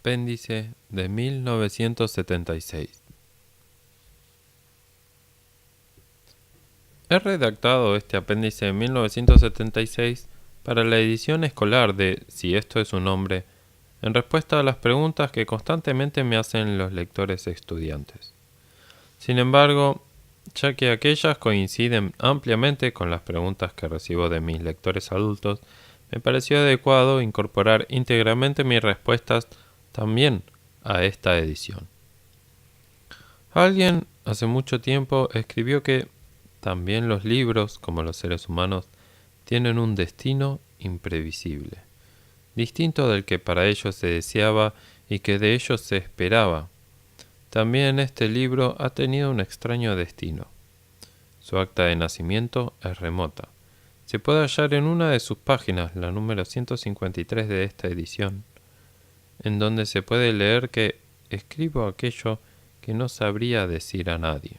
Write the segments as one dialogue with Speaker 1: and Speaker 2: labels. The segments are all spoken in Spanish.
Speaker 1: Apéndice de 1976. He redactado este apéndice de 1976 para la edición escolar de Si esto es un hombre, en respuesta a las preguntas que constantemente me hacen los lectores estudiantes. Sin embargo, ya que aquellas coinciden ampliamente con las preguntas que recibo de mis lectores adultos, me pareció adecuado incorporar íntegramente mis respuestas también a esta edición. Alguien hace mucho tiempo escribió que también los libros, como los seres humanos, tienen un destino imprevisible, distinto del que para ellos se deseaba y que de ellos se esperaba. También este libro ha tenido un extraño destino. Su acta de nacimiento es remota. Se puede hallar en una de sus páginas, la número 153 de esta edición, en donde se puede leer que escribo aquello que no sabría decir a nadie.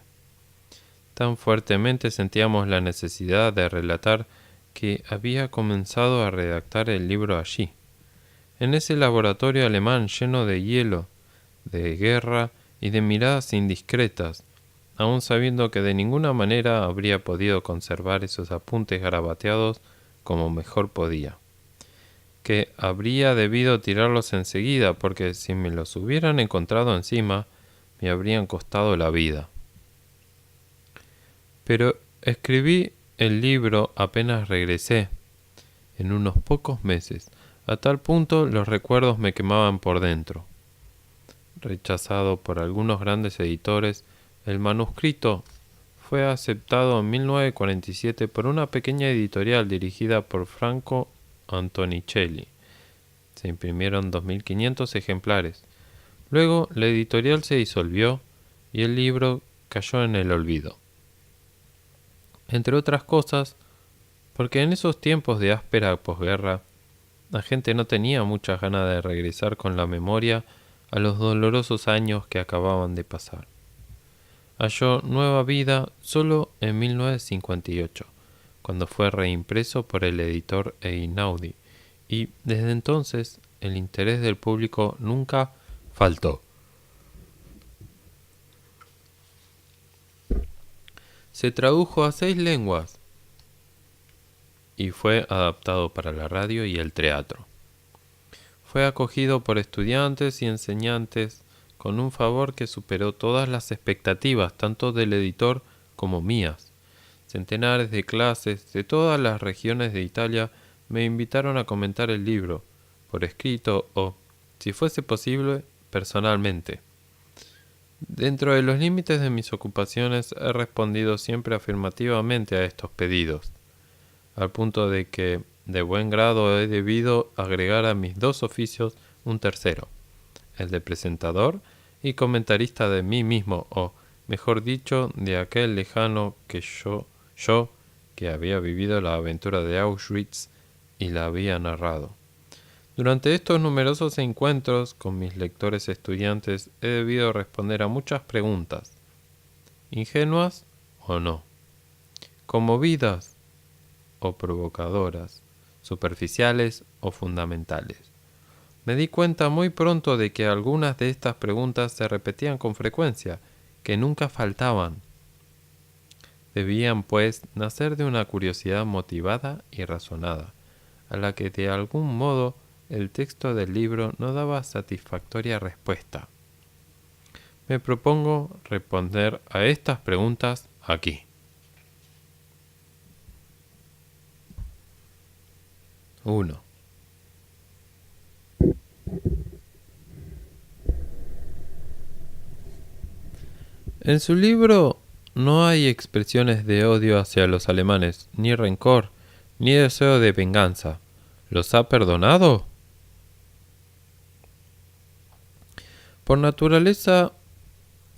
Speaker 1: Tan fuertemente sentíamos la necesidad de relatar que había comenzado a redactar el libro allí, en ese laboratorio alemán lleno de hielo, de guerra y de miradas indiscretas, aun sabiendo que de ninguna manera habría podido conservar esos apuntes garabateados como mejor podía, que habría debido tirarlos enseguida porque si me los hubieran encontrado encima, me habrían costado la vida. Pero escribí el libro apenas regresé, en unos pocos meses. A tal punto los recuerdos me quemaban por dentro. Rechazado por algunos grandes editores, el manuscrito fue aceptado en 1947 por una pequeña editorial dirigida por Franco Antonicelli. Se imprimieron 2.500 ejemplares. Luego la editorial se disolvió y el libro cayó en el olvido. Entre otras cosas, porque en esos tiempos de áspera posguerra, la gente no tenía muchas ganas de regresar con la memoria a los dolorosos años que acababan de pasar. Halló nueva vida solo en 1958, cuando fue reimpreso por el editor Einaudi, y desde entonces el interés del público nunca faltó. Se tradujo a 6 lenguas y fue adaptado para la radio y el teatro. Fue acogido por estudiantes y enseñantes con un favor que superó todas las expectativas, tanto del editor como mías. Centenares de clases de todas las regiones de Italia me invitaron a comentar el libro, por escrito o, si fuese posible, personalmente. Dentro de los límites de mis ocupaciones he respondido siempre afirmativamente a estos pedidos, al punto de que de buen grado he debido agregar a mis 2 oficios un tercero, el de presentador y comentarista de mí mismo, o, mejor dicho, de aquel lejano que yo que había vivido la aventura de Auschwitz y la había narrado. Durante estos numerosos encuentros con mis lectores estudiantes he debido responder a muchas preguntas, ingenuas o no, conmovidas o provocadoras, superficiales o fundamentales. Me di cuenta muy pronto de que algunas de estas preguntas se repetían con frecuencia, que nunca faltaban. Debían, pues, nacer de una curiosidad motivada y razonada, a la que de algún modo el texto del libro no daba satisfactoria respuesta. Me propongo responder a estas preguntas aquí. 1. En su libro no hay expresiones de odio hacia los alemanes, ni rencor, ni deseo de venganza. ¿Los ha perdonado? Por naturaleza,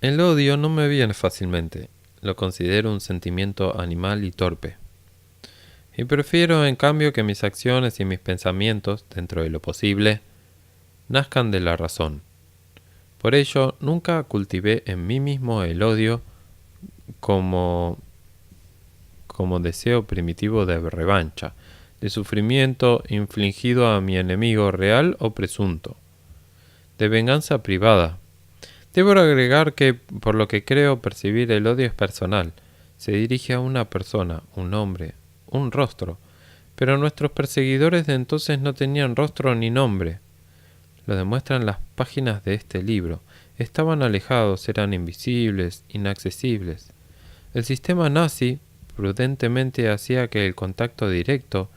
Speaker 1: el odio no me viene fácilmente. Lo considero un sentimiento animal y torpe. Y prefiero, en cambio, que mis acciones y mis pensamientos, dentro de lo posible, nazcan de la razón. Por ello, nunca cultivé en mí mismo el odio como deseo primitivo de revancha, de sufrimiento infligido a mi enemigo real o presunto. de venganza privada. Debo agregar que, por lo que creo percibir, el odio es personal. Se dirige a una persona, un hombre, un rostro. Pero nuestros perseguidores de entonces no tenían rostro ni nombre. Lo demuestran las páginas de este libro. Estaban alejados, eran invisibles, inaccesibles. El sistema nazi prudentemente hacía que el contacto directo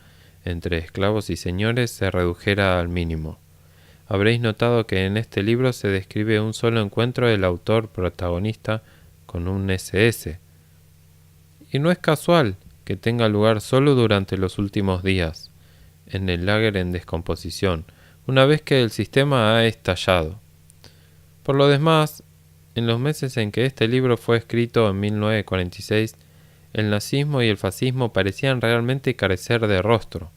Speaker 1: entre esclavos y señores se redujera al mínimo. Habréis notado que en este libro se describe un solo encuentro del autor protagonista con un SS. Y no es casual que tenga lugar solo durante los últimos días, en el lager en descomposición, una vez que el sistema ha estallado. Por lo demás, en los meses en que este libro fue escrito en 1946, el nazismo y el fascismo parecían realmente carecer de rostro.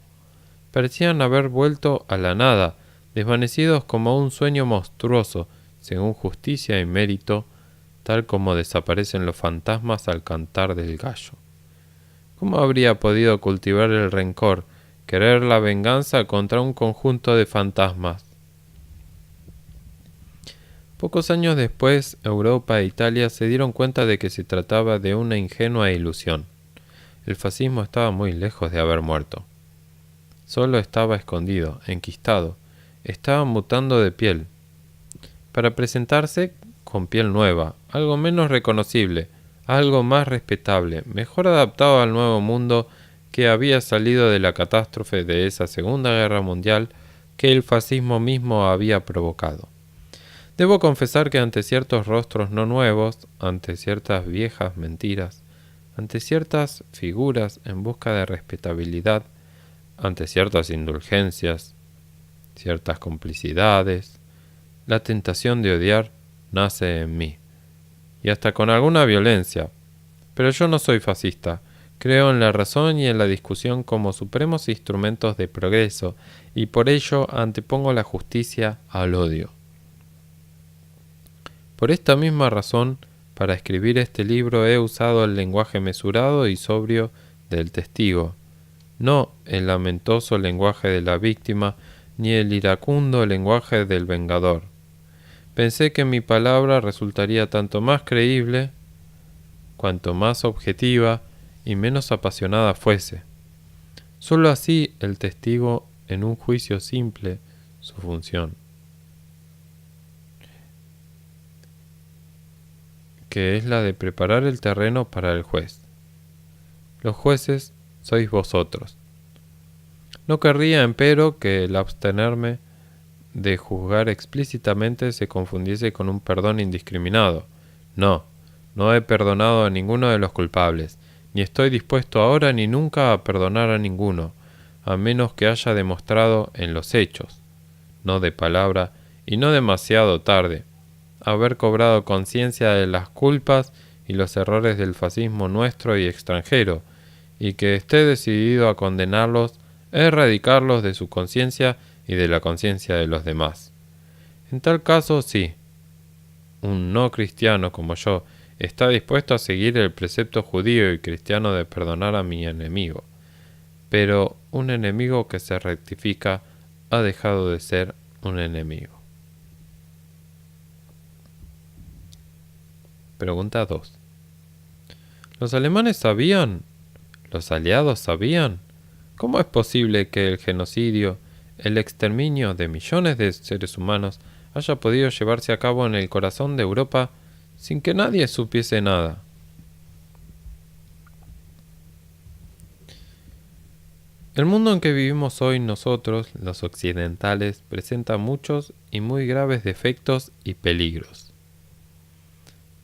Speaker 1: Parecían haber vuelto a la nada, desvanecidos como un sueño monstruoso, según justicia y mérito, tal como desaparecen los fantasmas al cantar del gallo. ¿Cómo habría podido cultivar el rencor, querer la venganza contra un conjunto de fantasmas? Pocos años después, Europa e Italia se dieron cuenta de que se trataba de una ingenua ilusión. El fascismo estaba muy lejos de haber muerto. Solo estaba escondido, enquistado, estaba mutando de piel, para presentarse con piel nueva, algo menos reconocible, algo más respetable, mejor adaptado al nuevo mundo que había salido de la catástrofe de esa Segunda Guerra Mundial que el fascismo mismo había provocado. Debo confesar que ante ciertos rostros no nuevos, ante ciertas viejas mentiras, ante ciertas figuras en busca de respetabilidad, ante ciertas indulgencias, ciertas complicidades, la tentación de odiar nace en mí, y hasta con alguna violencia. Pero yo no soy fascista, creo en la razón y en la discusión como supremos instrumentos de progreso, y por ello antepongo la justicia al odio. Por esta misma razón, para escribir este libro he usado el lenguaje mesurado y sobrio del testigo, no el lamentoso lenguaje de la víctima, ni el iracundo lenguaje del vengador. Pensé que mi palabra resultaría tanto más creíble, cuanto más objetiva y menos apasionada fuese. Sólo así el testigo, en un juicio simple, su función, que es la de preparar el terreno para el juez. Los jueces sois vosotros. No querría, empero, que el abstenerme de juzgar explícitamente se confundiese con un perdón indiscriminado. No he perdonado a ninguno de los culpables, ni estoy dispuesto ahora ni nunca a perdonar a ninguno, a menos que haya demostrado en los hechos, no de palabra, y no demasiado tarde, haber cobrado conciencia de las culpas y los errores del fascismo nuestro y extranjero, y que esté decidido a condenarlos, a erradicarlos de su conciencia y de la conciencia de los demás. En tal caso, sí, un no cristiano como yo está dispuesto a seguir el precepto judío y cristiano de perdonar a mi enemigo, pero un enemigo que se rectifica ha dejado de ser un enemigo. Pregunta 2. ¿Los alemanes sabían? ¿Los aliados sabían? ¿Cómo es posible que el genocidio, el exterminio de millones de seres humanos haya podido llevarse a cabo en el corazón de Europa sin que nadie supiese nada? El mundo en que vivimos hoy nosotros, los occidentales, presenta muchos y muy graves defectos y peligros.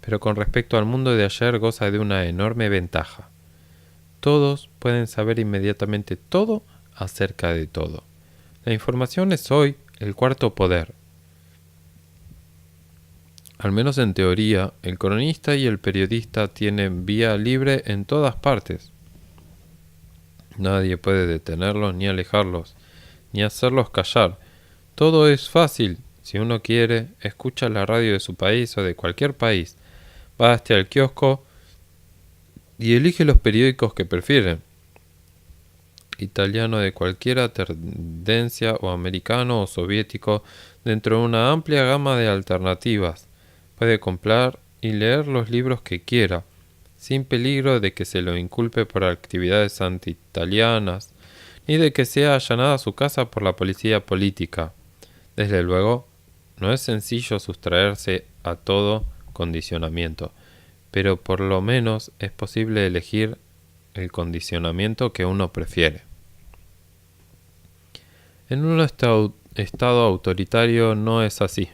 Speaker 1: Pero con respecto al mundo de ayer goza de una enorme ventaja. Todos pueden saber inmediatamente todo acerca de todo. La información es hoy el cuarto poder. Al menos en teoría, el cronista y el periodista tienen vía libre en todas partes. Nadie puede detenerlos ni alejarlos, ni hacerlos callar. Todo es fácil. Si uno quiere, escucha la radio de su país o de cualquier país. Va hasta el kiosco y elige los periódicos que prefieren. italiano de cualquier tendencia o americano o soviético dentro de una amplia gama de alternativas. Puede comprar y leer los libros que quiera, sin peligro de que se lo inculpe por actividades anti-italianas, ni de que sea allanada su casa por la policía política. Desde luego, no es sencillo sustraerse a todo condicionamiento, pero por lo menos es posible elegir el condicionamiento que uno prefiere. En un estado autoritario no es así.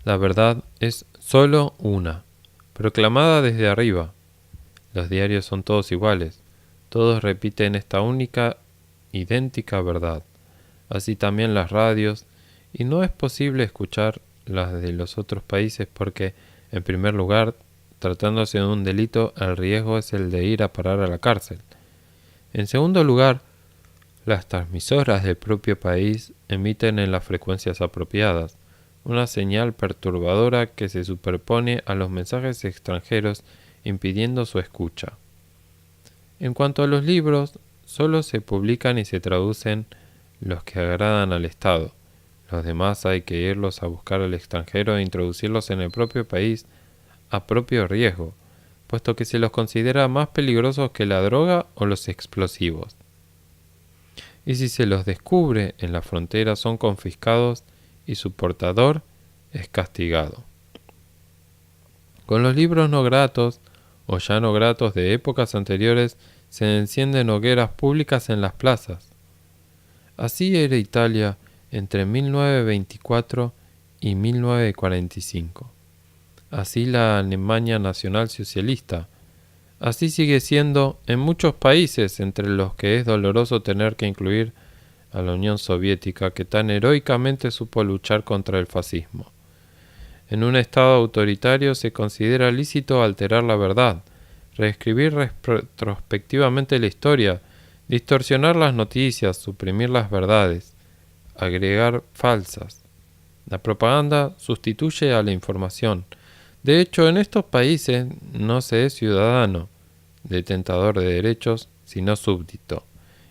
Speaker 1: La verdad es solo una, proclamada desde arriba. Los diarios son todos iguales, todos repiten esta única, idéntica verdad. Así también las radios, y no es posible escuchar las de los otros países porque, en primer lugar, tratándose de un delito, el riesgo es el de ir a parar a la cárcel. En segundo lugar, las transmisoras del propio país emiten en las frecuencias apropiadas una señal perturbadora que se superpone a los mensajes extranjeros impidiendo su escucha. En cuanto a los libros, solo se publican y se traducen los que agradan al Estado. Los demás hay que irlos a buscar al extranjero e introducirlos en el propio país a propio riesgo, puesto que se los considera más peligrosos que la droga o los explosivos. Y si se los descubre en la frontera son confiscados y su portador es castigado. Con los libros no gratos o ya no gratos de épocas anteriores se encienden hogueras públicas en las plazas. Así era Italia entre 1924 y 1945. Así la Alemania nacionalsocialista. Así sigue siendo en muchos países, entre los que es doloroso tener que incluir a la Unión Soviética, que tan heroicamente supo luchar contra el fascismo. En un estado autoritario se considera lícito alterar la verdad, reescribir retrospectivamente la historia, distorsionar las noticias, suprimir las verdades, agregar falsas. La propaganda sustituye a la información. De hecho, en estos países no se es ciudadano, detentador de derechos, sino súbdito,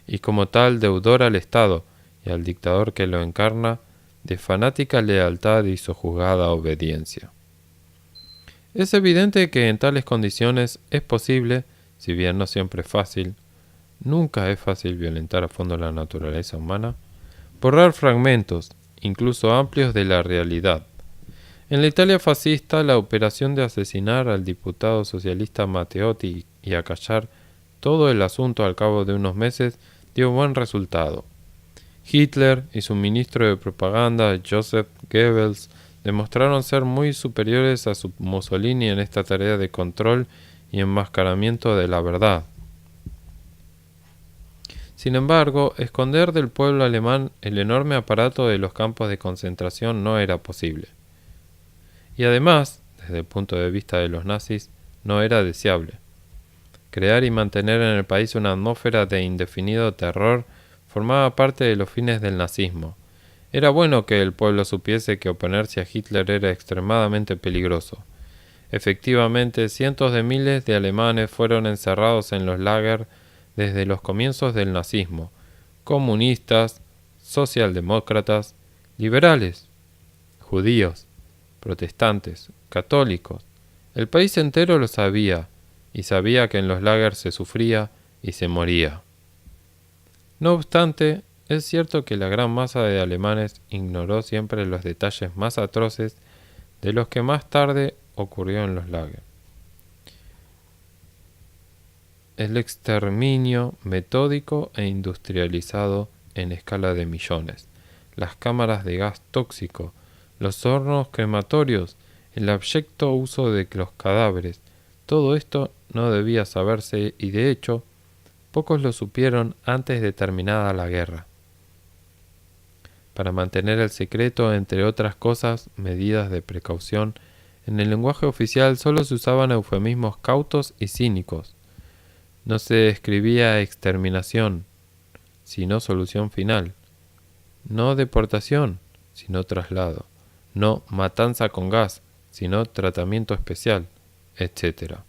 Speaker 1: y como tal deudor al Estado y al dictador que lo encarna, de fanática lealtad y sojuzgada obediencia. Es evidente que en tales condiciones es posible, si bien no siempre es fácil, nunca es fácil violentar a fondo la naturaleza humana, borrar fragmentos, incluso amplios, de la realidad. En la Italia fascista, la operación de asesinar al diputado socialista Matteotti y acallar todo el asunto al cabo de unos meses dio buen resultado. Hitler y su ministro de propaganda, Joseph Goebbels, demostraron ser muy superiores a su Mussolini en esta tarea de control y enmascaramiento de la verdad. Sin embargo, esconder del pueblo alemán el enorme aparato de los campos de concentración no era posible. Y además, desde el punto de vista de los nazis, no era deseable. Crear y mantener en el país una atmósfera de indefinido terror formaba parte de los fines del nazismo. Era bueno que el pueblo supiese que oponerse a Hitler era extremadamente peligroso. Efectivamente, cientos de miles de alemanes fueron encerrados en los lagers desde los comienzos del nazismo, comunistas, socialdemócratas, liberales, judíos, protestantes, católicos. El país entero lo sabía, y sabía que en los lagers se sufría y se moría. No obstante, es cierto que la gran masa de alemanes ignoró siempre los detalles más atroces de los que más tarde ocurrió en los lagers. El exterminio metódico e industrializado en escala de millones, las cámaras de gas tóxico, los hornos crematorios, el abyecto uso de los cadáveres, todo esto no debía saberse y de hecho, pocos lo supieron antes de terminada la guerra. Para mantener el secreto, entre otras cosas, medidas de precaución, en el lenguaje oficial solo se usaban eufemismos cautos y cínicos. No se escribía exterminación, sino solución final. No deportación, sino traslado. No matanza con gas, sino tratamiento especial, etc.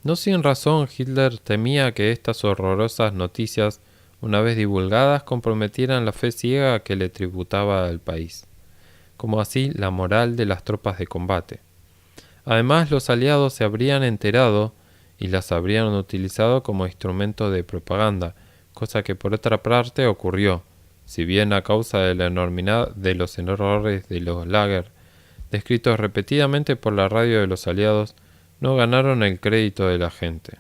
Speaker 1: No sin razón Hitler temía que estas horrorosas noticias, una vez divulgadas, comprometieran la fe ciega que le tributaba al país, como así la moral de las tropas de combate. Además, los aliados se habrían enterado y las habrían utilizado como instrumento de propaganda, cosa que por otra parte ocurrió, si bien a causa de la enormidad de los errores de los Lager, descritos repetidamente por la radio de los aliados, no ganaron el crédito de la gente.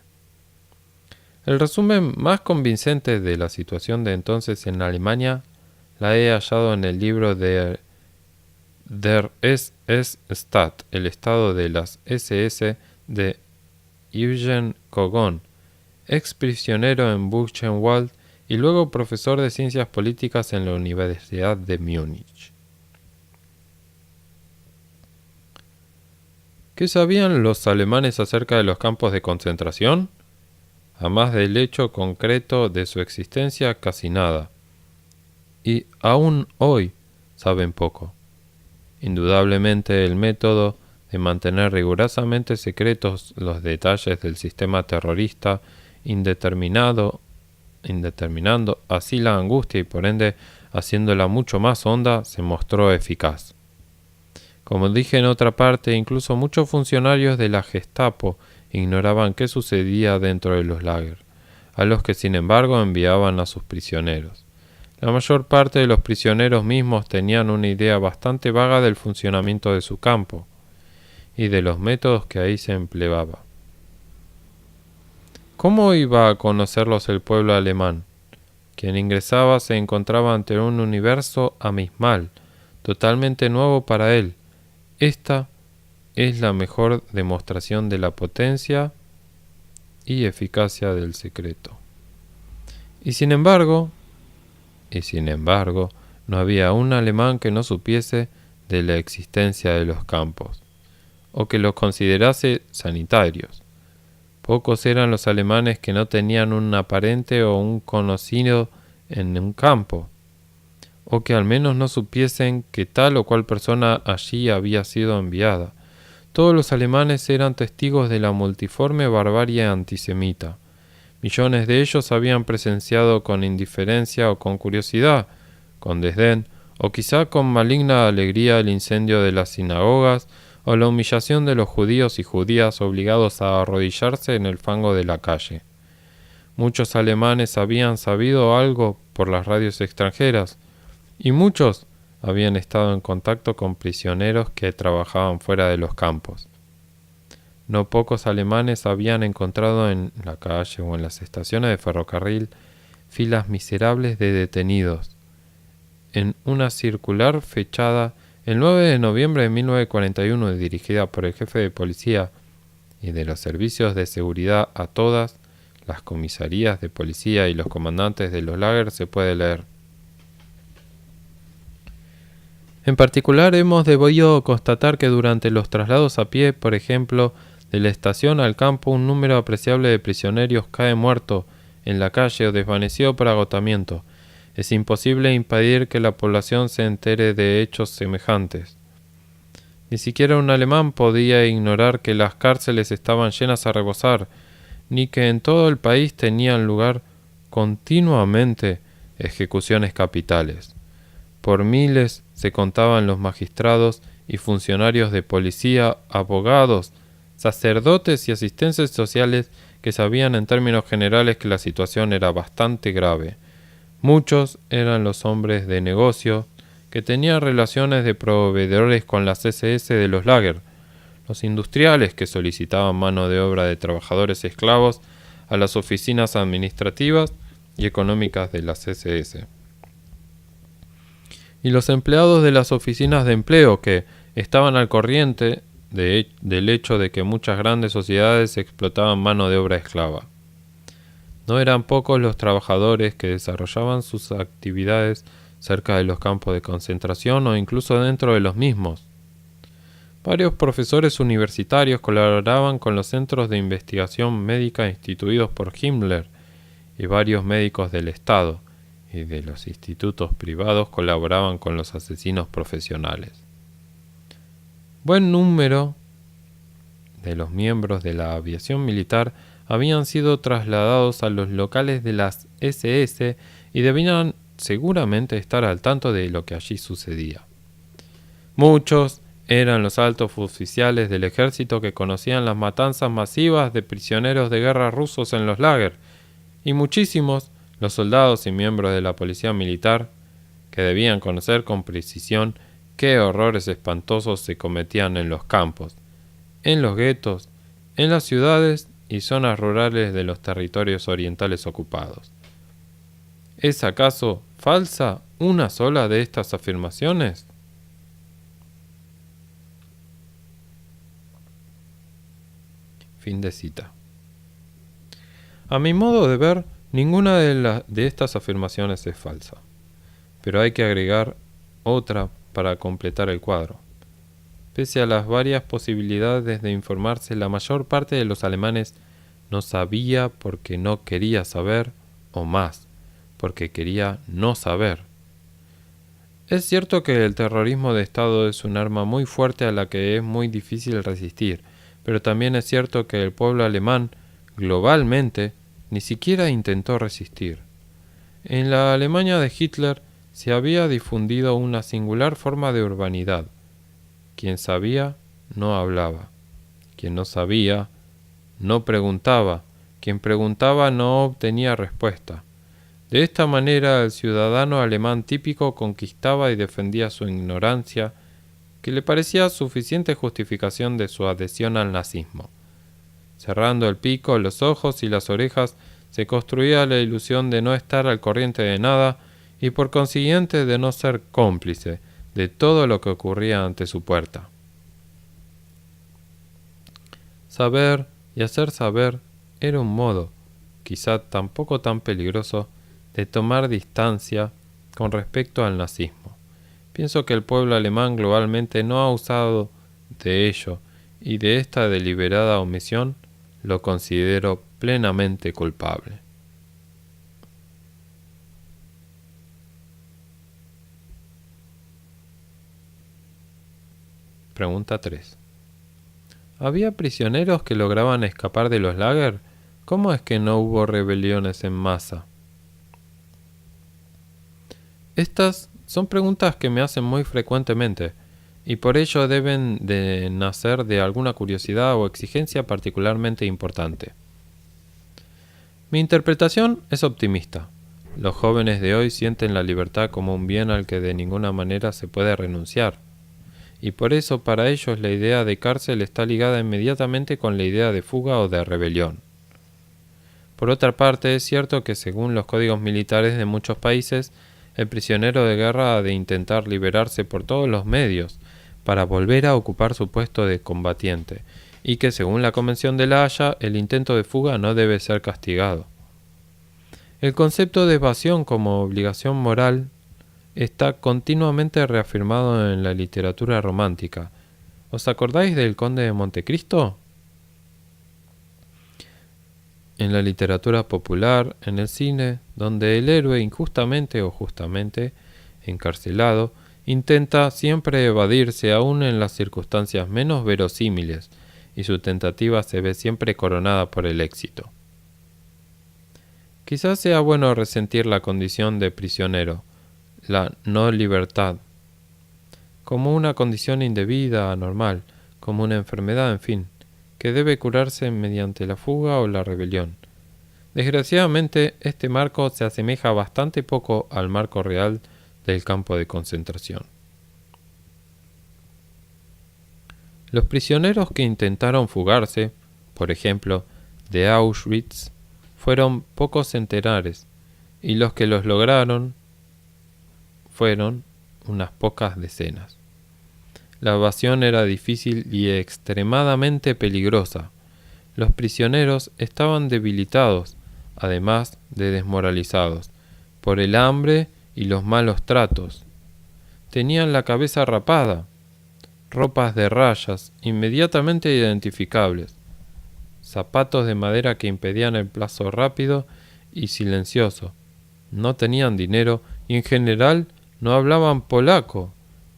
Speaker 1: El resumen más convincente de la situación de entonces en Alemania la he hallado en el libro de Der SS-Staat, el estado de las SS, de Eugen Kogon, ex prisionero en Buchenwald y luego profesor de ciencias políticas en la Universidad de Múnich. ¿Qué sabían los alemanes acerca de los campos de concentración? Además del hecho concreto de su existencia, casi nada. Y aún hoy saben poco. Indudablemente el método de mantener rigurosamente secretos los detalles del sistema terrorista indeterminando así la angustia y por ende haciéndola mucho más honda, se mostró eficaz. Como dije en otra parte, incluso muchos funcionarios de la Gestapo ignoraban qué sucedía dentro de los lager, a los que sin embargo enviaban a sus prisioneros. La mayor parte de los prisioneros mismos tenían una idea bastante vaga del funcionamiento de su campo y de los métodos que ahí se empleaba. ¿Cómo iba a conocerlos el pueblo alemán? Quien ingresaba se encontraba ante un universo abismal, totalmente nuevo para él. Esta es la mejor demostración de la potencia y eficacia del secreto. Y sin embargo, no había un alemán que no supiese de la existencia de los campos, o que los considerase sanitarios. Pocos eran los alemanes que no tenían un aparente o un conocido en un campo, o que al menos no supiesen que tal o cual persona allí había sido enviada. Todos los alemanes eran testigos de la multiforme barbarie antisemita. Millones de ellos habían presenciado con indiferencia o con curiosidad, con desdén, o quizá con maligna alegría el incendio de las sinagogas o la humillación de los judíos y judías obligados a arrodillarse en el fango de la calle. Muchos alemanes habían sabido algo por las radios extranjeras, y muchos habían estado en contacto con prisioneros que trabajaban fuera de los campos. No pocos alemanes habían encontrado en la calle o en las estaciones de ferrocarril filas miserables de detenidos. En una circular fechada el 9 de noviembre de 1941 dirigida por el jefe de policía y de los servicios de seguridad a todas las comisarías de policía y los comandantes de los lagers se puede leer: en particular, hemos debido constatar que durante los traslados a pie, por ejemplo, de la estación al campo, un número apreciable de prisioneros cae muerto en la calle o desvanecido por agotamiento. Es imposible impedir que la población se entere de hechos semejantes. Ni siquiera un alemán podía ignorar que las cárceles estaban llenas a rebosar, ni que en todo el país tenían lugar continuamente ejecuciones capitales. Por miles se contaban los magistrados y funcionarios de policía, abogados, sacerdotes y asistentes sociales que sabían en términos generales que la situación era bastante grave. Muchos eran los hombres de negocio que tenían relaciones de proveedores con las SS de los lager, los industriales que solicitaban mano de obra de trabajadores esclavos a las oficinas administrativas y económicas de las SS. Y los empleados de las oficinas de empleo que estaban al corriente del hecho de que muchas grandes sociedades explotaban mano de obra esclava. No eran pocos los trabajadores que desarrollaban sus actividades cerca de los campos de concentración o incluso dentro de los mismos. Varios profesores universitarios colaboraban con los centros de investigación médica instituidos por Himmler y varios médicos del Estado y de los institutos privados colaboraban con los asesinos profesionales. Buen número de los miembros de la aviación militar habían sido trasladados a los locales de las SS y debían seguramente estar al tanto de lo que allí sucedía. Muchos eran los altos oficiales del ejército que conocían las matanzas masivas de prisioneros de guerra rusos en los lagers, y muchísimos los soldados y miembros de la policía militar que debían conocer con precisión qué horrores espantosos se cometían en los campos, en los guetos, en las ciudades y zonas rurales de los territorios orientales ocupados. ¿Es acaso falsa una sola de estas afirmaciones? Fin de cita. A mi modo de ver, ninguna de estas afirmaciones es falsa, pero hay que agregar otra para completar el cuadro. Pese a las varias posibilidades de informarse, la mayor parte de los alemanes no sabía porque no quería saber, o más, porque quería no saber. Es cierto que el terrorismo de Estado es un arma muy fuerte a la que es muy difícil resistir, pero también es cierto que el pueblo alemán, globalmente, ni siquiera intentó resistir. En la Alemania de Hitler se había difundido una singular forma de urbanidad. Quien sabía, no hablaba. Quien no sabía, no preguntaba. Quien preguntaba no obtenía respuesta. De esta manera el ciudadano alemán típico conquistaba y defendía su ignorancia, que le parecía suficiente justificación de su adhesión al nazismo. Cerrando el pico, los ojos y las orejas, se construía la ilusión de no estar al corriente de nada y por consiguiente de no ser cómplice de todo lo que ocurría ante su puerta. Saber y hacer saber era un modo, quizá tampoco tan peligroso, de tomar distancia con respecto al nazismo. Pienso que el pueblo alemán globalmente no ha usado de ello, y de esta deliberada omisión lo considero plenamente culpable. Pregunta 3. ¿Había prisioneros que lograban escapar de los lagers? ¿Cómo es que no hubo rebeliones en masa? Estas son preguntas que me hacen muy frecuentemente, y por ello deben de nacer de alguna curiosidad o exigencia particularmente importante. Mi interpretación es optimista. Los jóvenes de hoy sienten la libertad como un bien al que de ninguna manera se puede renunciar, y por eso para ellos la idea de cárcel está ligada inmediatamente con la idea de fuga o de rebelión. Por otra parte, es cierto que según los códigos militares de muchos países, el prisionero de guerra ha de intentar liberarse por todos los medios para volver a ocupar su puesto de combatiente, y que según la Convención de La Haya, el intento de fuga no debe ser castigado. El concepto de evasión como obligación moral está continuamente reafirmado en la literatura romántica. ¿Os acordáis del Conde de Montecristo? En la literatura popular, en el cine, donde el héroe injustamente o justamente encarcelado intenta siempre evadirse aún en las circunstancias menos verosímiles, y su tentativa se ve siempre coronada por el éxito. Quizás sea bueno resentir la condición de prisionero, la no libertad, como una condición indebida, anormal, como una enfermedad, en fin, que debe curarse mediante la fuga o la rebelión. Desgraciadamente, este marco se asemeja bastante poco al marco real del campo de concentración. Los prisioneros que intentaron fugarse, por ejemplo, de Auschwitz, fueron pocos centenares, y los que los lograron fueron unas pocas decenas. La evasión era difícil y extremadamente peligrosa. Los prisioneros estaban debilitados, además de desmoralizados, por el hambre y los malos tratos. Tenían la cabeza rapada, ropas de rayas inmediatamente identificables, zapatos de madera que impedían el paso rápido y silencioso. No tenían dinero y en general no hablaban polaco,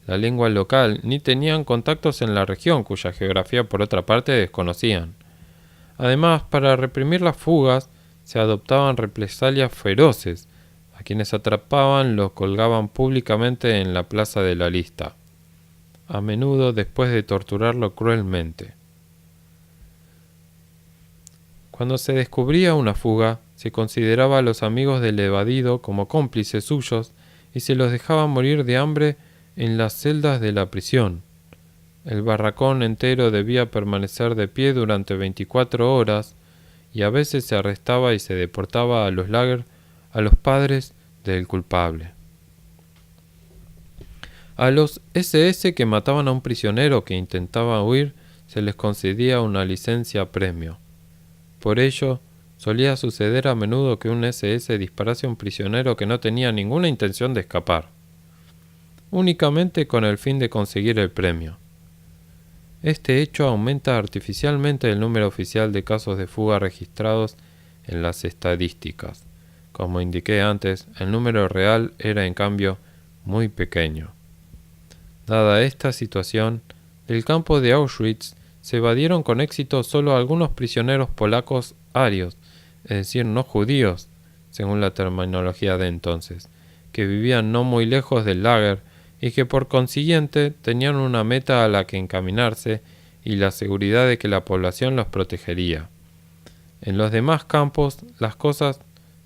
Speaker 1: la lengua local ni tenían contactos en la región, cuya geografía por otra parte desconocían. Además, para reprimir las fugas, se adoptaban represalias feroces. A quienes atrapaban los colgaban públicamente en la plaza de la lista, a menudo después de torturarlo cruelmente. Cuando se descubría una fuga, se consideraba a los amigos del evadido como cómplices suyos y se los dejaba morir de hambre en las celdas de la prisión. El barracón entero debía permanecer de pie durante 24 horas y a veces se arrestaba y se deportaba a los lagers a los padres del culpable. A los SS que mataban a un prisionero que intentaba huir se les concedía una licencia premio. Por ello, solía suceder a menudo que un SS disparase a un prisionero que no tenía ninguna intención de escapar, únicamente con el fin de conseguir el premio. Este hecho aumenta artificialmente el número oficial de casos de fuga registrados en las estadísticas. Como indiqué antes, el número real era en cambio muy pequeño. Dada esta situación, del campo de Auschwitz se evadieron con éxito solo algunos prisioneros polacos arios, es decir, no judíos, según la terminología de entonces, que vivían no muy lejos del lager y que por consiguiente tenían una meta a la que encaminarse y la seguridad de que la población los protegería. En los demás campos las cosas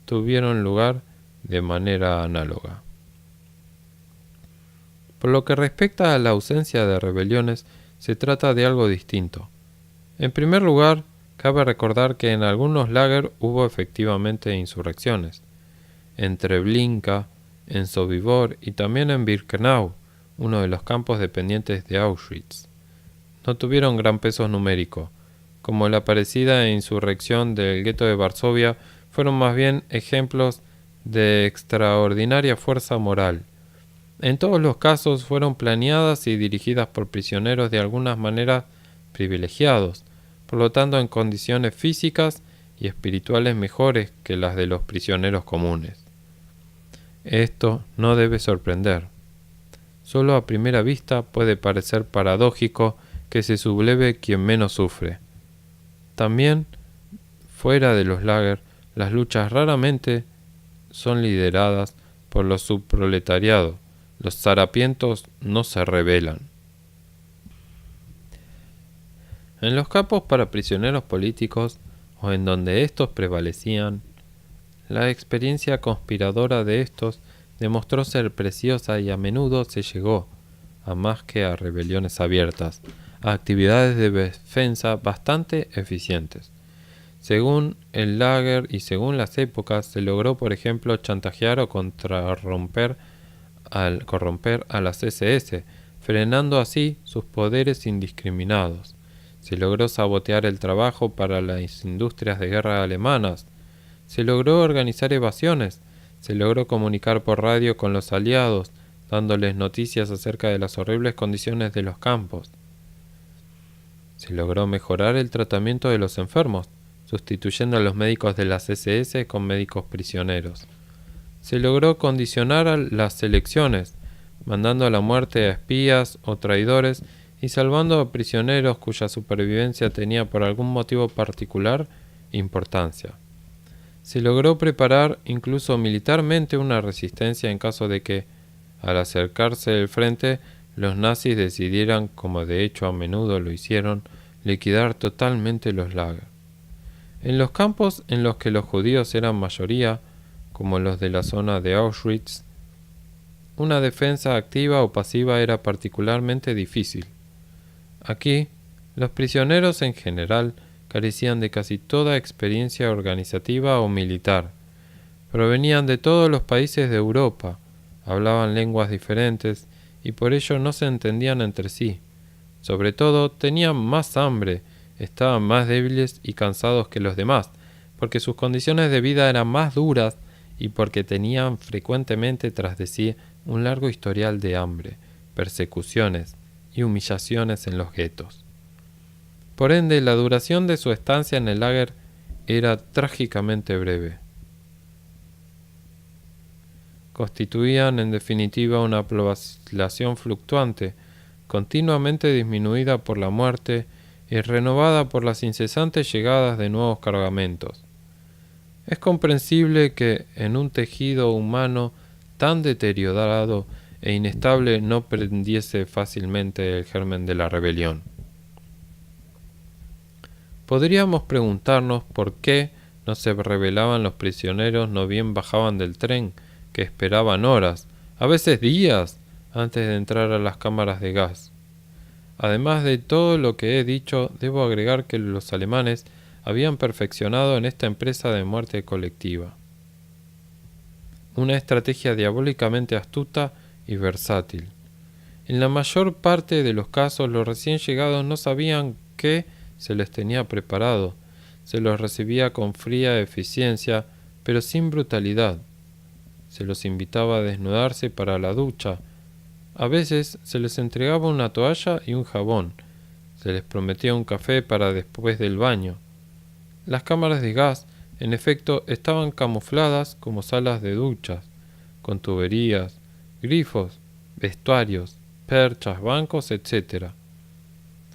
Speaker 1: tuvieron lugar de manera análoga. Por lo que respecta a la ausencia de rebeliones, se trata de algo distinto. En primer lugar, cabe recordar que en algunos lager hubo efectivamente insurrecciones. En Treblinka, en Sobibor y también en Birkenau, uno de los campos dependientes de Auschwitz. No tuvieron gran peso numérico. Como la parecida insurrección del gueto de Varsovia, fueron más bien ejemplos de extraordinaria fuerza moral. En todos los casos fueron planeadas y dirigidas por prisioneros de alguna manera privilegiados, por lo tanto en condiciones físicas y espirituales mejores que las de los prisioneros comunes. Esto no debe sorprender. Solo a primera vista puede parecer paradójico que se subleve quien menos sufre. También, fuera de los lager, las luchas raramente son lideradas por los subproletariados. Los zarapientos no se rebelan. En los campos para prisioneros políticos, o en donde estos prevalecían, la experiencia conspiradora de estos demostró ser preciosa y a menudo se llegó, a más que a rebeliones abiertas, a actividades de defensa bastante eficientes. Según el lager y según las épocas, se logró, por ejemplo, chantajear o corromper a las SS, frenando así sus poderes indiscriminados. Se logró sabotear el trabajo para las industrias de guerra alemanas. Se logró organizar evasiones. Se logró comunicar por radio con los aliados, dándoles noticias acerca de las horribles condiciones de los campos. Se logró mejorar el tratamiento de los enfermos, sustituyendo a los médicos de las SS con médicos prisioneros. Se logró condicionar a las elecciones, mandando a la muerte a espías o traidores y salvando a prisioneros cuya supervivencia tenía por algún motivo particular importancia. Se logró preparar incluso militarmente una resistencia en caso de que, al acercarse el frente, los nazis decidieran, como de hecho a menudo lo hicieron, liquidar totalmente los lagers. En los campos en los que los judíos eran mayoría, como los de la zona de Auschwitz, una defensa activa o pasiva era particularmente difícil. Aquí, los prisioneros en general carecían de casi toda experiencia organizativa o militar. Provenían de todos los países de Europa, hablaban lenguas diferentes y por ello no se entendían entre sí. Sobre todo, tenían más hambre, estaban más débiles y cansados que los demás, porque sus condiciones de vida eran más duras y porque tenían frecuentemente tras de sí un largo historial de hambre, persecuciones y humillaciones en los guetos. Por ende, la duración de su estancia en el lager era trágicamente breve. constituían en definitiva una población fluctuante, continuamente disminuida por la muerte y renovada por las incesantes llegadas de nuevos cargamentos. Es comprensible que en un tejido humano tan deteriorado e inestable no prendiese fácilmente el germen de la rebelión. Podríamos preguntarnos por qué no se rebelaban los prisioneros, no bien bajaban del tren, que esperaban horas, a veces días, antes de entrar a las cámaras de gas. Además de todo lo que he dicho, debo agregar que los alemanes habían perfeccionado en esta empresa de muerte colectiva una estrategia diabólicamente astuta y versátil. En la mayor parte de los casos, los recién llegados no sabían qué se les tenía preparado. Se los recibía con fría eficiencia, pero sin brutalidad. Se los invitaba a desnudarse para la ducha. A veces se les entregaba una toalla y un jabón. Se les prometía un café para después del baño. Las cámaras de gas, en efecto, estaban camufladas como salas de duchas, con tuberías, grifos, vestuarios, perchas, bancos, etc.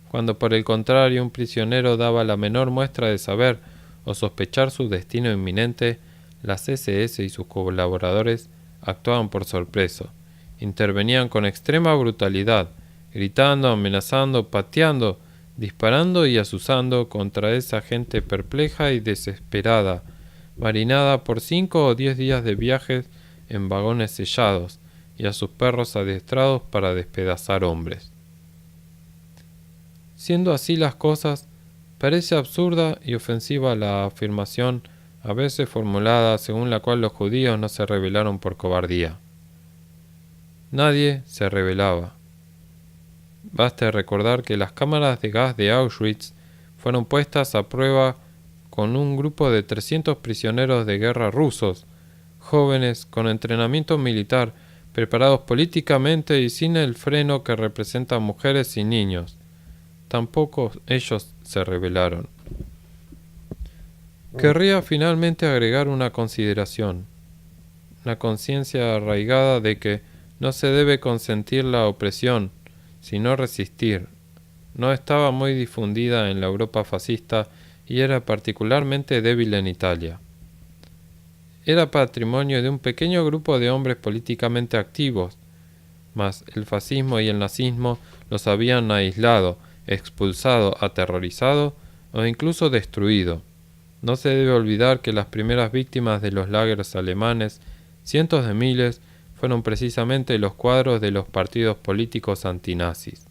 Speaker 1: Cuando por el contrario un prisionero daba la menor muestra de saber o sospechar su destino inminente, las SS y sus colaboradores actuaban por sorpresa, intervenían con extrema brutalidad, gritando, amenazando, pateando, disparando y azuzando contra esa gente perpleja y desesperada, marinada por 5 o 10 días de viajes en vagones sellados, y a sus perros adiestrados para despedazar hombres. Siendo así las cosas, parece absurda y ofensiva la afirmación a veces formulada según la cual los judíos no se rebelaron por cobardía. Nadie se rebelaba. Basta recordar que las cámaras de gas de Auschwitz fueron puestas a prueba con un grupo de 300 prisioneros de guerra rusos, jóvenes con entrenamiento militar, preparados políticamente y sin el freno que representan mujeres y niños. Tampoco ellos se rebelaron. Querría finalmente agregar una consideración, la conciencia arraigada de que no se debe consentir la opresión, sino resistir. No estaba muy difundida en la Europa fascista y era particularmente débil en Italia. Era patrimonio de un pequeño grupo de hombres políticamente activos, mas el fascismo y el nazismo los habían aislado, expulsado, aterrorizado o incluso destruido. No se debe olvidar que las primeras víctimas de los lagers alemanes, cientos de miles, fueron precisamente los cuadros de los partidos políticos antinazis.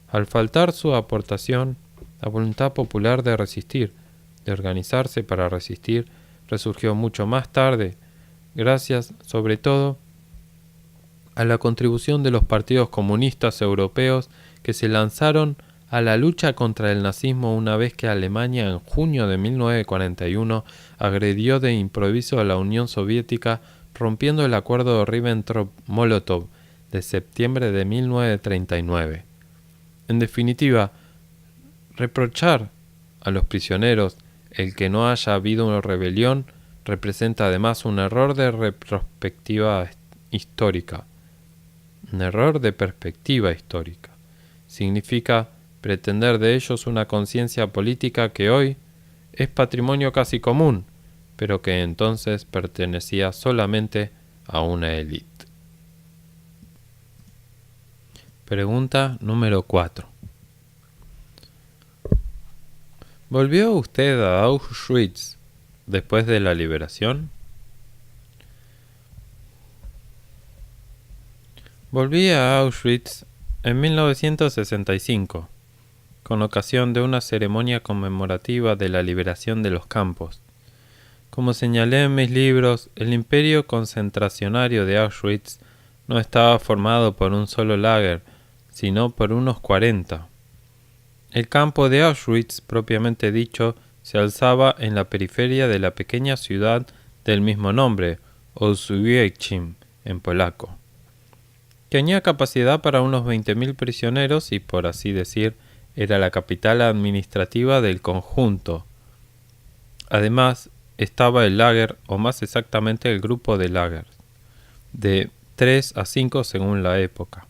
Speaker 1: Al faltar su aportación, la voluntad popular de resistir, de organizarse para resistir, resurgió mucho más tarde, gracias, sobre todo, a la contribución de los partidos comunistas europeos que se lanzaron a la lucha contra el nazismo una vez que Alemania en junio de 1941 agredió de improviso a la Unión Soviética rompiendo el acuerdo Ribbentrop-Molotov de septiembre de 1939. En definitiva, reprochar a los prisioneros el que no haya habido una rebelión representa además un error de retrospectiva histórica. Un error de perspectiva histórica. Significa pretender de ellos una conciencia política que hoy es patrimonio casi común, pero que entonces pertenecía solamente a una élite. Pregunta número 4. ¿Volvió usted a Auschwitz después de la liberación? Volví a Auschwitz en 1965, con ocasión de una ceremonia conmemorativa de la liberación de los campos. Como señalé en mis libros, el imperio concentracionario de Auschwitz no estaba formado por un solo lager, sino por unos 40. El campo de Auschwitz, propiamente dicho, se alzaba en la periferia de la pequeña ciudad del mismo nombre, Oświęcim, en polaco. Tenía capacidad para unos 20.000 prisioneros y, por así decir, era la capital administrativa del conjunto. Además, estaba el lager, o más exactamente el grupo de lagers. de 3 a 5 según la época,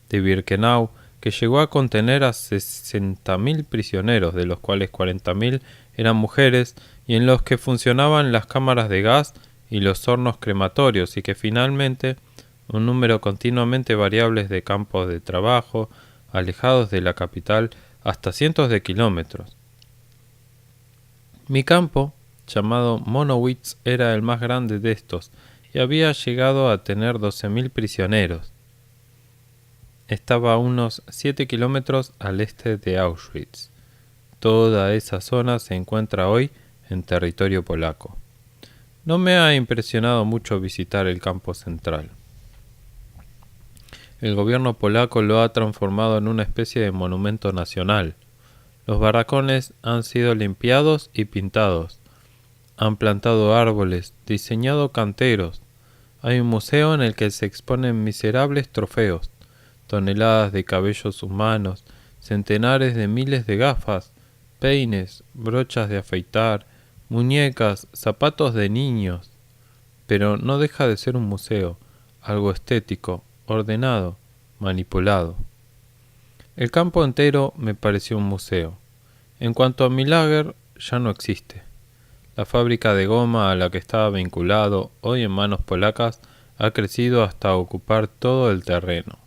Speaker 1: de Birkenau, que llegó a contener a 60.000 prisioneros, de los cuales 40.000 eran mujeres, y en los que funcionaban las cámaras de gas y los hornos crematorios, y que finalmente un número continuamente variable de campos de trabajo, alejados de la capital hasta cientos de kilómetros. Mi campo, llamado Monowitz, era el más grande de estos, y había llegado a tener 12.000 prisioneros. Estaba a unos 7 kilómetros al este de Auschwitz. Toda esa zona se encuentra hoy en territorio polaco. No me ha impresionado mucho visitar el campo central. El gobierno polaco lo ha transformado en una especie de monumento nacional. Los barracones han sido limpiados y pintados. Han plantado árboles, diseñado canteros. Hay un museo en el que se exponen miserables trofeos, toneladas de cabellos humanos, centenares de miles de gafas, peines, brochas de afeitar, muñecas, zapatos de niños. Pero no deja de ser un museo, algo estético, ordenado, manipulado. El campo entero me pareció un museo. En cuanto a mi lager, ya no existe. La fábrica de goma a la que estaba vinculado, hoy en manos polacas, ha crecido hasta ocupar todo el terreno.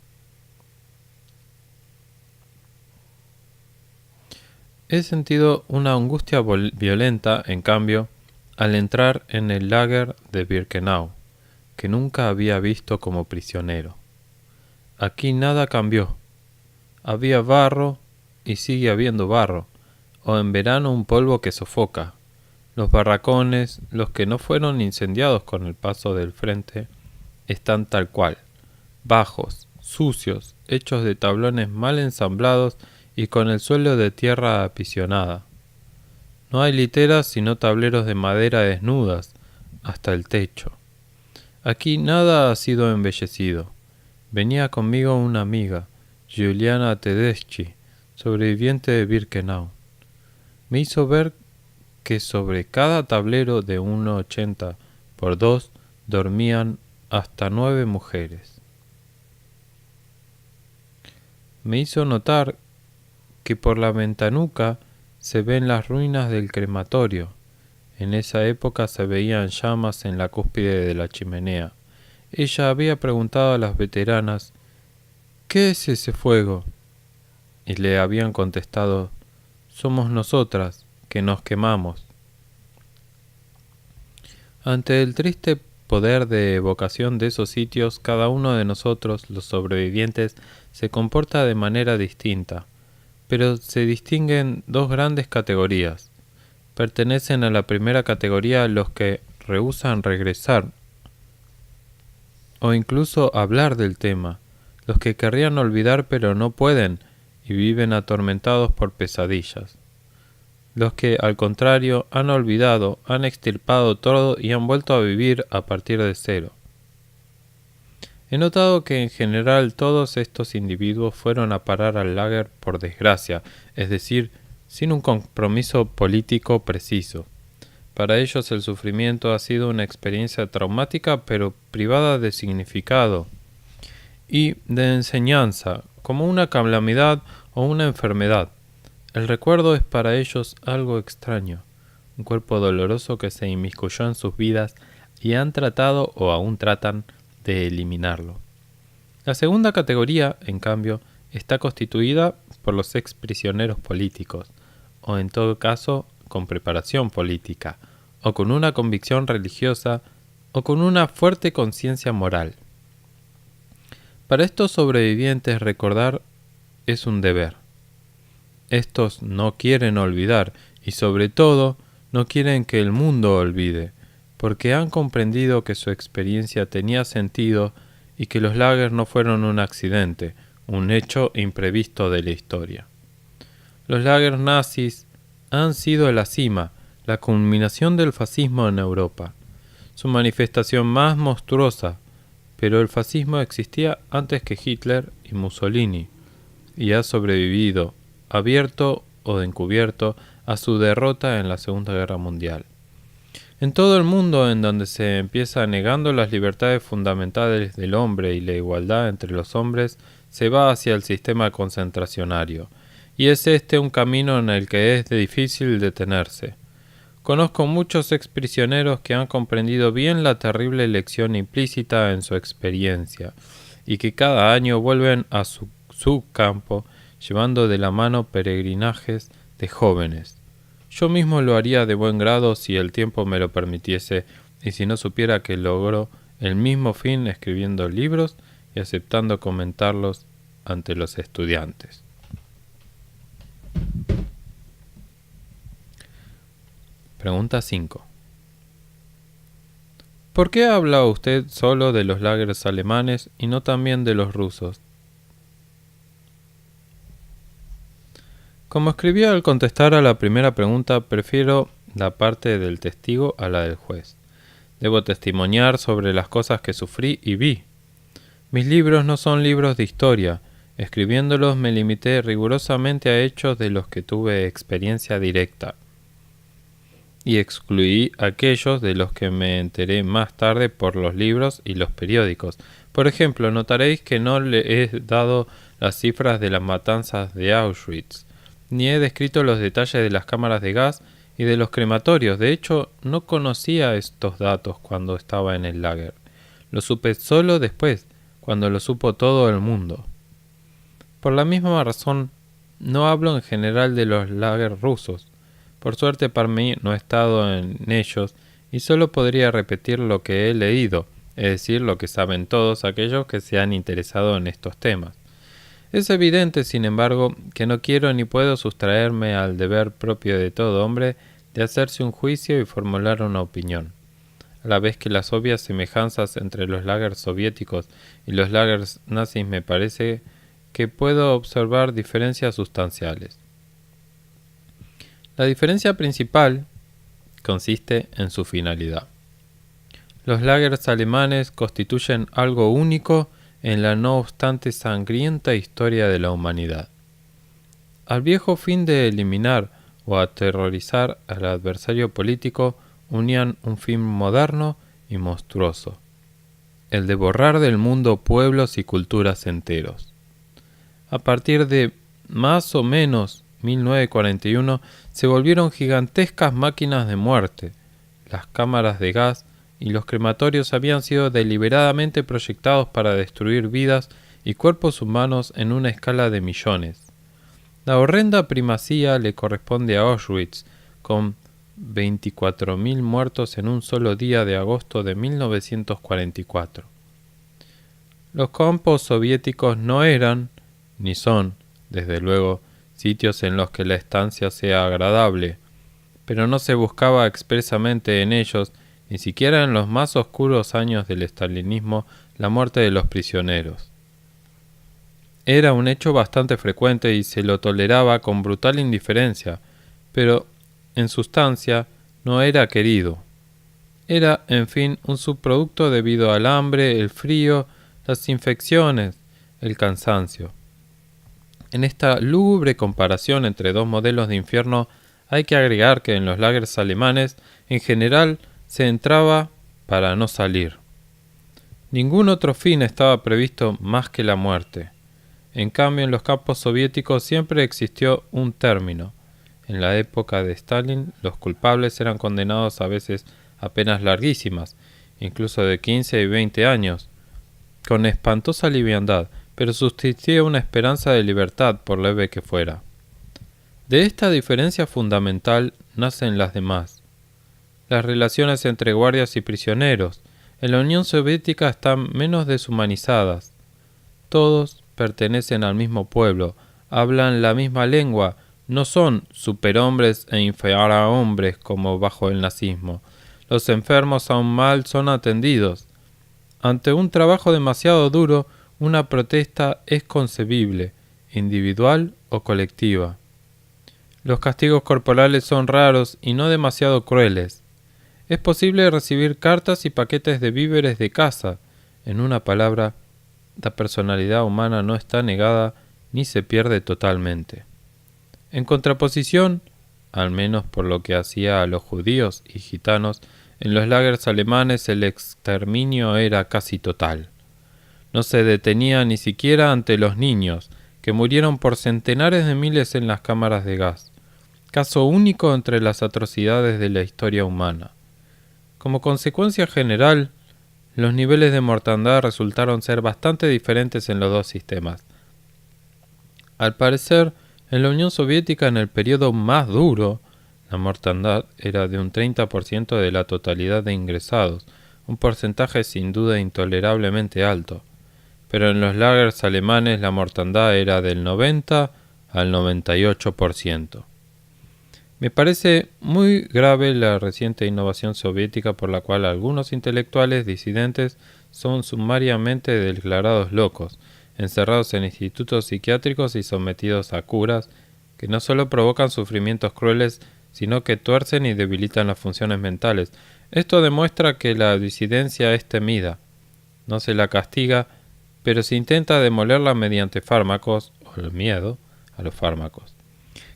Speaker 1: He sentido una angustia violenta, en cambio, al entrar en el lager de Birkenau, que nunca había visto como prisionero. Aquí nada cambió. Había barro y sigue habiendo barro, o en verano un polvo que sofoca. Los barracones, los que no fueron incendiados con el paso del frente, están tal cual, bajos, sucios, hechos de tablones mal ensamblados y con el suelo de tierra apisonada. No hay literas sino tableros de madera desnudas hasta el techo. Aquí nada ha sido embellecido. Venía conmigo una amiga, Juliana Tedeschi, sobreviviente de Birkenau. Me hizo ver que sobre cada tablero de 1,80 por 2 dormían hasta 9 mujeres. Me hizo notar que por la ventanuca se ven las ruinas del crematorio. En esa época se veían llamas en la cúspide de la chimenea. Ella había preguntado a las veteranas, ¿qué es ese fuego? Y le habían contestado, somos nosotras, que nos quemamos. Ante el triste poder de evocación de esos sitios, cada uno de nosotros, los sobrevivientes, se comporta de manera distinta, pero se distinguen dos grandes categorías. Pertenecen a la primera categoría los que rehúsan regresar o incluso hablar del tema, los que querrían olvidar pero no pueden y viven atormentados por pesadillas. Los que, al contrario, han olvidado, han extirpado todo y han vuelto a vivir a partir de cero. He notado que en general todos estos individuos fueron a parar al lager por desgracia, es decir, sin un compromiso político preciso. Para ellos el sufrimiento ha sido una experiencia traumática pero privada de significado y de enseñanza, como una calamidad o una enfermedad. El recuerdo es para ellos algo extraño, un cuerpo doloroso que se inmiscuyó en sus vidas y han tratado o aún tratan de eliminarlo. La segunda categoría, en cambio, está constituida por los ex prisioneros políticos, o en todo caso con preparación política, o con una convicción religiosa, o con una fuerte conciencia moral. Para estos sobrevivientes recordar es un deber. Estos no quieren olvidar y sobre todo no quieren que el mundo olvide, porque han comprendido que su experiencia tenía sentido y que los lagers no fueron un accidente, un hecho imprevisto de la historia. Los lagers nazis han sido la cima, la culminación del fascismo en Europa, su manifestación más monstruosa, pero el fascismo existía antes que Hitler y Mussolini, y ha sobrevivido, abierto o encubierto, a su derrota en la Segunda Guerra Mundial. En todo el mundo en donde se empieza negando las libertades fundamentales del hombre y la igualdad entre los hombres, se va hacia el sistema concentracionario, y es este un camino en el que es difícil detenerse. Conozco muchos exprisioneros que han comprendido bien la terrible lección implícita en su experiencia, y que cada año vuelven a su campo, llevando de la mano peregrinajes de jóvenes. Yo mismo lo haría de buen grado si el tiempo me lo permitiese, y si no supiera que logro el mismo fin escribiendo libros y aceptando comentarlos ante los estudiantes. Pregunta 5. ¿Por qué habla usted solo de los lagers alemanes y no también de los rusos? Como escribí al contestar a la primera pregunta, prefiero la parte del testigo a la del juez. Debo testimoniar sobre las cosas que sufrí y vi. Mis libros no son libros de historia. Escribiéndolos me limité rigurosamente a hechos de los que tuve experiencia directa, y excluí aquellos de los que me enteré más tarde por los libros y los periódicos. Por ejemplo, notaréis que no le he dado las cifras de las matanzas de Auschwitz, ni he descrito los detalles de las cámaras de gas y de los crematorios. De hecho, no conocía estos datos cuando estaba en el lager. Lo supe solo después, cuando lo supo todo el mundo. Por la misma razón, no hablo en general de los lagers rusos. Por suerte para mí no he estado en ellos y solo podría repetir lo que he leído, es decir, lo que saben todos aquellos que se han interesado en estos temas. Es evidente, sin embargo, que no quiero ni puedo sustraerme al deber propio de todo hombre de hacerse un juicio y formular una opinión, a la vez que las obvias semejanzas entre los lagers soviéticos y los lagers nazis me parece que puedo observar diferencias sustanciales. La diferencia principal consiste en su finalidad. Los lagers alemanes constituyen algo único en la no obstante sangrienta historia de la humanidad. Al viejo fin de eliminar o aterrorizar al adversario político unían un fin moderno y monstruoso, el de borrar del mundo pueblos y culturas enteros. A partir de más o menos 1941 se volvieron gigantescas máquinas de muerte. Las cámaras de gas y los crematorios habían sido deliberadamente proyectados para destruir vidas y cuerpos humanos en una escala de millones. La horrenda primacía le corresponde a Auschwitz, con 24.000 muertos en un solo día de agosto de 1944. Los campos soviéticos no eran, ni son, desde luego, sitios en los que la estancia sea agradable, pero no se buscaba expresamente en ellos, ni siquiera en los más oscuros años del estalinismo, la muerte de los prisioneros. Era un hecho bastante frecuente y se lo toleraba con brutal indiferencia, pero, en sustancia, no era querido. Era, en fin, un subproducto debido al hambre, el frío, las infecciones, el cansancio. En esta lúgubre comparación entre dos modelos de infierno hay que agregar que en los lagers alemanes, en general, se entraba para no salir. Ningún otro fin estaba previsto más que la muerte. En cambio, en los campos soviéticos siempre existió un término. En la época de Stalin, los culpables eran condenados a veces a penas larguísimas, incluso de 15 y 20 años, con espantosa liviandad, pero subsistía una esperanza de libertad por leve que fuera. De esta diferencia fundamental nacen las demás. Las relaciones entre guardias y prisioneros en la Unión Soviética están menos deshumanizadas. Todos pertenecen al mismo pueblo, hablan la misma lengua, no son superhombres e infrahombres como bajo el nazismo. Los enfermos aún mal son atendidos. Ante un trabajo demasiado duro, una protesta es concebible, individual o colectiva. Los castigos corporales son raros y no demasiado crueles. Es posible recibir cartas y paquetes de víveres de casa. En una palabra, la personalidad humana no está negada ni se pierde totalmente. En contraposición, al menos por lo que hacía a los judíos y gitanos, En los lagers alemanes el exterminio era casi total. No se detenía ni siquiera ante los niños, que murieron por centenares de miles en las cámaras de gas, caso único entre las atrocidades de la historia humana. Como consecuencia general, los niveles de mortandad resultaron ser bastante diferentes en los dos sistemas. Al parecer, en la Unión Soviética, en el periodo más duro, la mortandad era de un 30% de la totalidad de ingresados, un porcentaje sin duda intolerablemente alto. Pero en los lagers alemanes la mortandad era del 90 al 98%. Me parece muy grave la reciente innovación soviética por la cual algunos intelectuales disidentes son sumariamente declarados locos, encerrados en institutos psiquiátricos y sometidos a curas que no solo provocan sufrimientos crueles, sino que tuercen y debilitan las funciones mentales. Esto demuestra que la disidencia es temida. No se la castiga, pero se intenta demolerla mediante fármacos, o el miedo a los fármacos.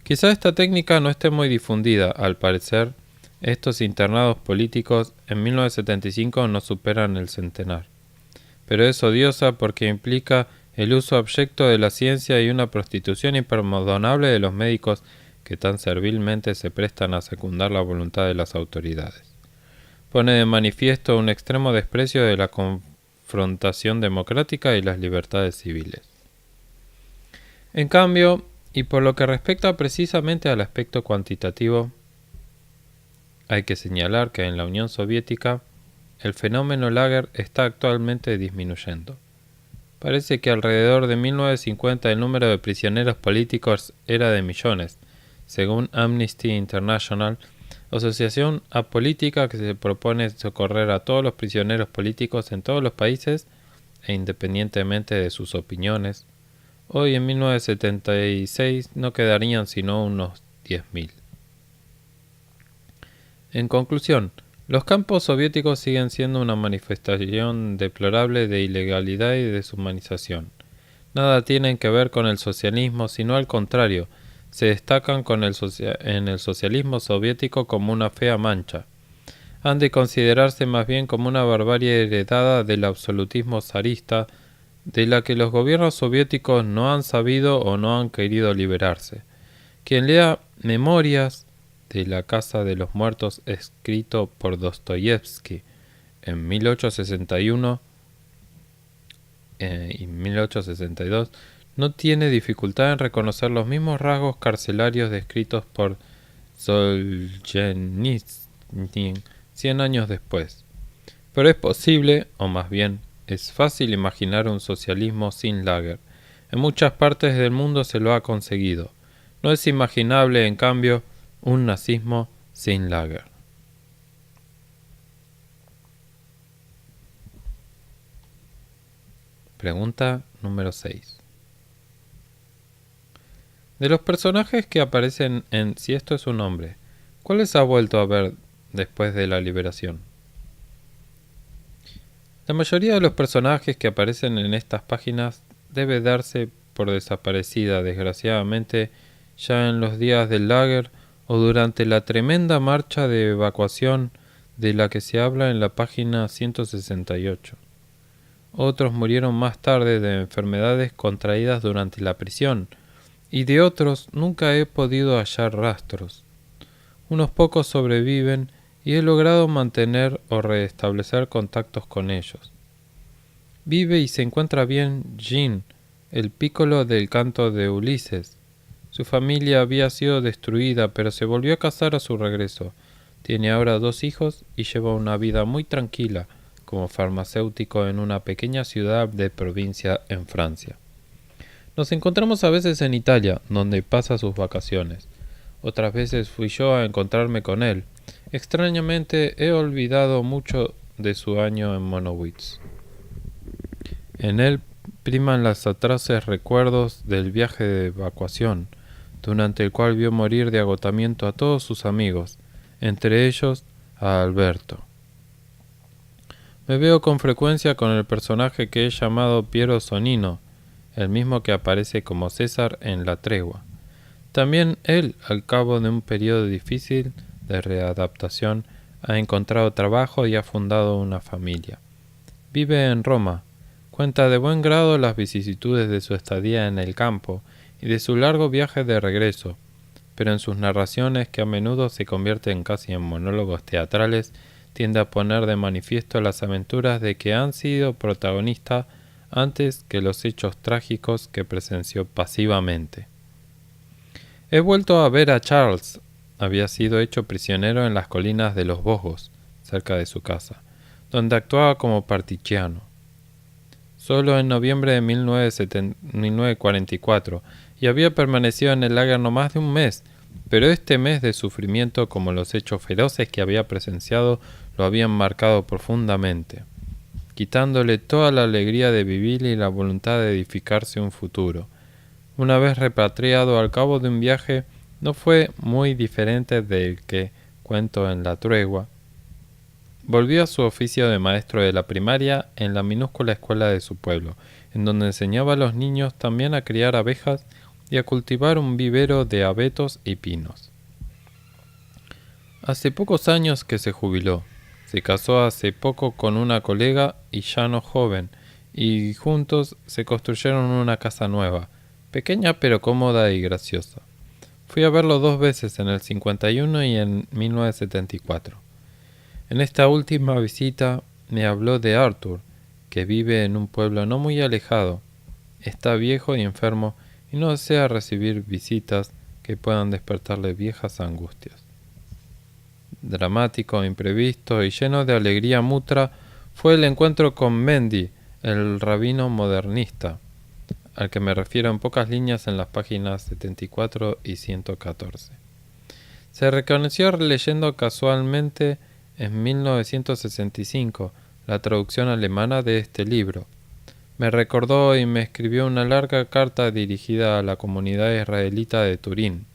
Speaker 1: Quizá esta técnica no esté muy difundida. Al parecer, estos internados políticos en 1975 no superan el centenar. Pero es odiosa porque implica el uso abyecto de la ciencia y una prostitución imperdonable de los médicos que tan servilmente se prestan a secundar la voluntad de las autoridades. Pone de manifiesto un extremo desprecio de la confrontación democrática y las libertades civiles. En cambio, y por lo que respecta precisamente al aspecto cuantitativo, hay que señalar que en la Unión Soviética el fenómeno lager está actualmente disminuyendo. Parece que alrededor de 1950 el número de prisioneros políticos era de millones, según Amnesty International, asociación apolítica que se propone socorrer a todos los prisioneros políticos en todos los países e independientemente de sus opiniones. Hoy en 1976 no quedarían sino unos 10.000. En conclusión, los campos soviéticos siguen siendo una manifestación deplorable de ilegalidad y deshumanización. Nada tienen que ver con el socialismo, sino al contrario, se destacan en el socialismo soviético como una fea mancha. Han de considerarse más bien como una barbarie heredada del absolutismo zarista, de la que los gobiernos soviéticos no han sabido o no han querido liberarse. Quien lea Memorias de la Casa de los Muertos, escrito por Dostoyevsky en 1861 y 1862, no tiene dificultad en reconocer los mismos rasgos carcelarios descritos por Solzhenitsyn 100 años después. Pero es posible, o más bien, es fácil imaginar un socialismo sin lager. En muchas partes del mundo se lo ha conseguido. No es imaginable, en cambio, un nazismo sin lager. Pregunta número 6. De los personajes que aparecen en Si esto es un hombre, ¿cuáles ha vuelto a ver después de la liberación? La mayoría de los personajes que aparecen en estas páginas debe darse por desaparecida, desgraciadamente, ya en los días del lager o durante la tremenda marcha de evacuación de la que se habla en la página 168. Otros murieron más tarde de enfermedades contraídas durante la prisión, y de otros nunca he podido hallar rastros. Unos pocos sobreviven y he logrado mantener o restablecer contactos con ellos. Vive y se encuentra bien Jean, el pícolo del canto de Ulises. Su familia había sido destruida, pero se volvió a casar a su regreso. Tiene ahora 2 hijos y lleva una vida muy tranquila como farmacéutico en una pequeña ciudad de provincia en Francia. Nos encontramos a veces en Italia, donde pasa sus vacaciones. Otras veces fui yo a encontrarme con él. Extrañamente he olvidado mucho de su año en Monowitz. En él priman los atroces recuerdos del viaje de evacuación, durante el cual vio morir de agotamiento a todos sus amigos, entre ellos a Alberto. Me veo con frecuencia con el personaje que he llamado Piero Sonino, el mismo que aparece como César en La Tregua. También él, al cabo de un periodo difícil de readaptación, ha encontrado trabajo y ha fundado una familia. Vive en Roma. Cuenta de buen grado las vicisitudes de su estadía en el campo y de su largo viaje de regreso, pero en sus narraciones, que a menudo se convierten casi en monólogos teatrales, tiende a poner de manifiesto las aventuras de que han sido protagonista antes que los hechos trágicos que presenció pasivamente. He vuelto a ver a Charles. Había sido hecho prisionero en las colinas de los Vosgos, cerca de su casa, donde actuaba como partigiano. Solo en noviembre de 1944, y había permanecido en el lager no más de un mes, pero este mes de sufrimiento, como los hechos feroces que había presenciado, lo habían marcado profundamente, quitándole toda la alegría de vivir y la voluntad de edificarse un futuro. Una vez repatriado al cabo de un viaje, no fue muy diferente del que cuento en La Tregua. Volvió a su oficio de maestro de la primaria en la minúscula escuela de su pueblo, en donde enseñaba a los niños también a criar abejas y a cultivar un vivero de abetos y pinos. Hace pocos años que se jubiló. Se casó hace poco con una colega y ya no joven, y juntos se construyeron una casa nueva, pequeña pero cómoda y graciosa. Fui a verlo 2 veces, en el 51 y en 1974. En esta última visita me habló de Arthur, que vive en un pueblo no muy alejado. Está viejo y enfermo y no desea recibir visitas que puedan despertarle viejas angustias. Dramático, imprevisto y lleno de alegría mutua fue el encuentro con Mendy, el rabino modernista, al que me refiero en pocas líneas en las páginas 74 y 114. Se reconoció leyendo casualmente en 1965 la traducción alemana de este libro. Me recordó y me escribió una larga carta dirigida a la comunidad israelita de Turín.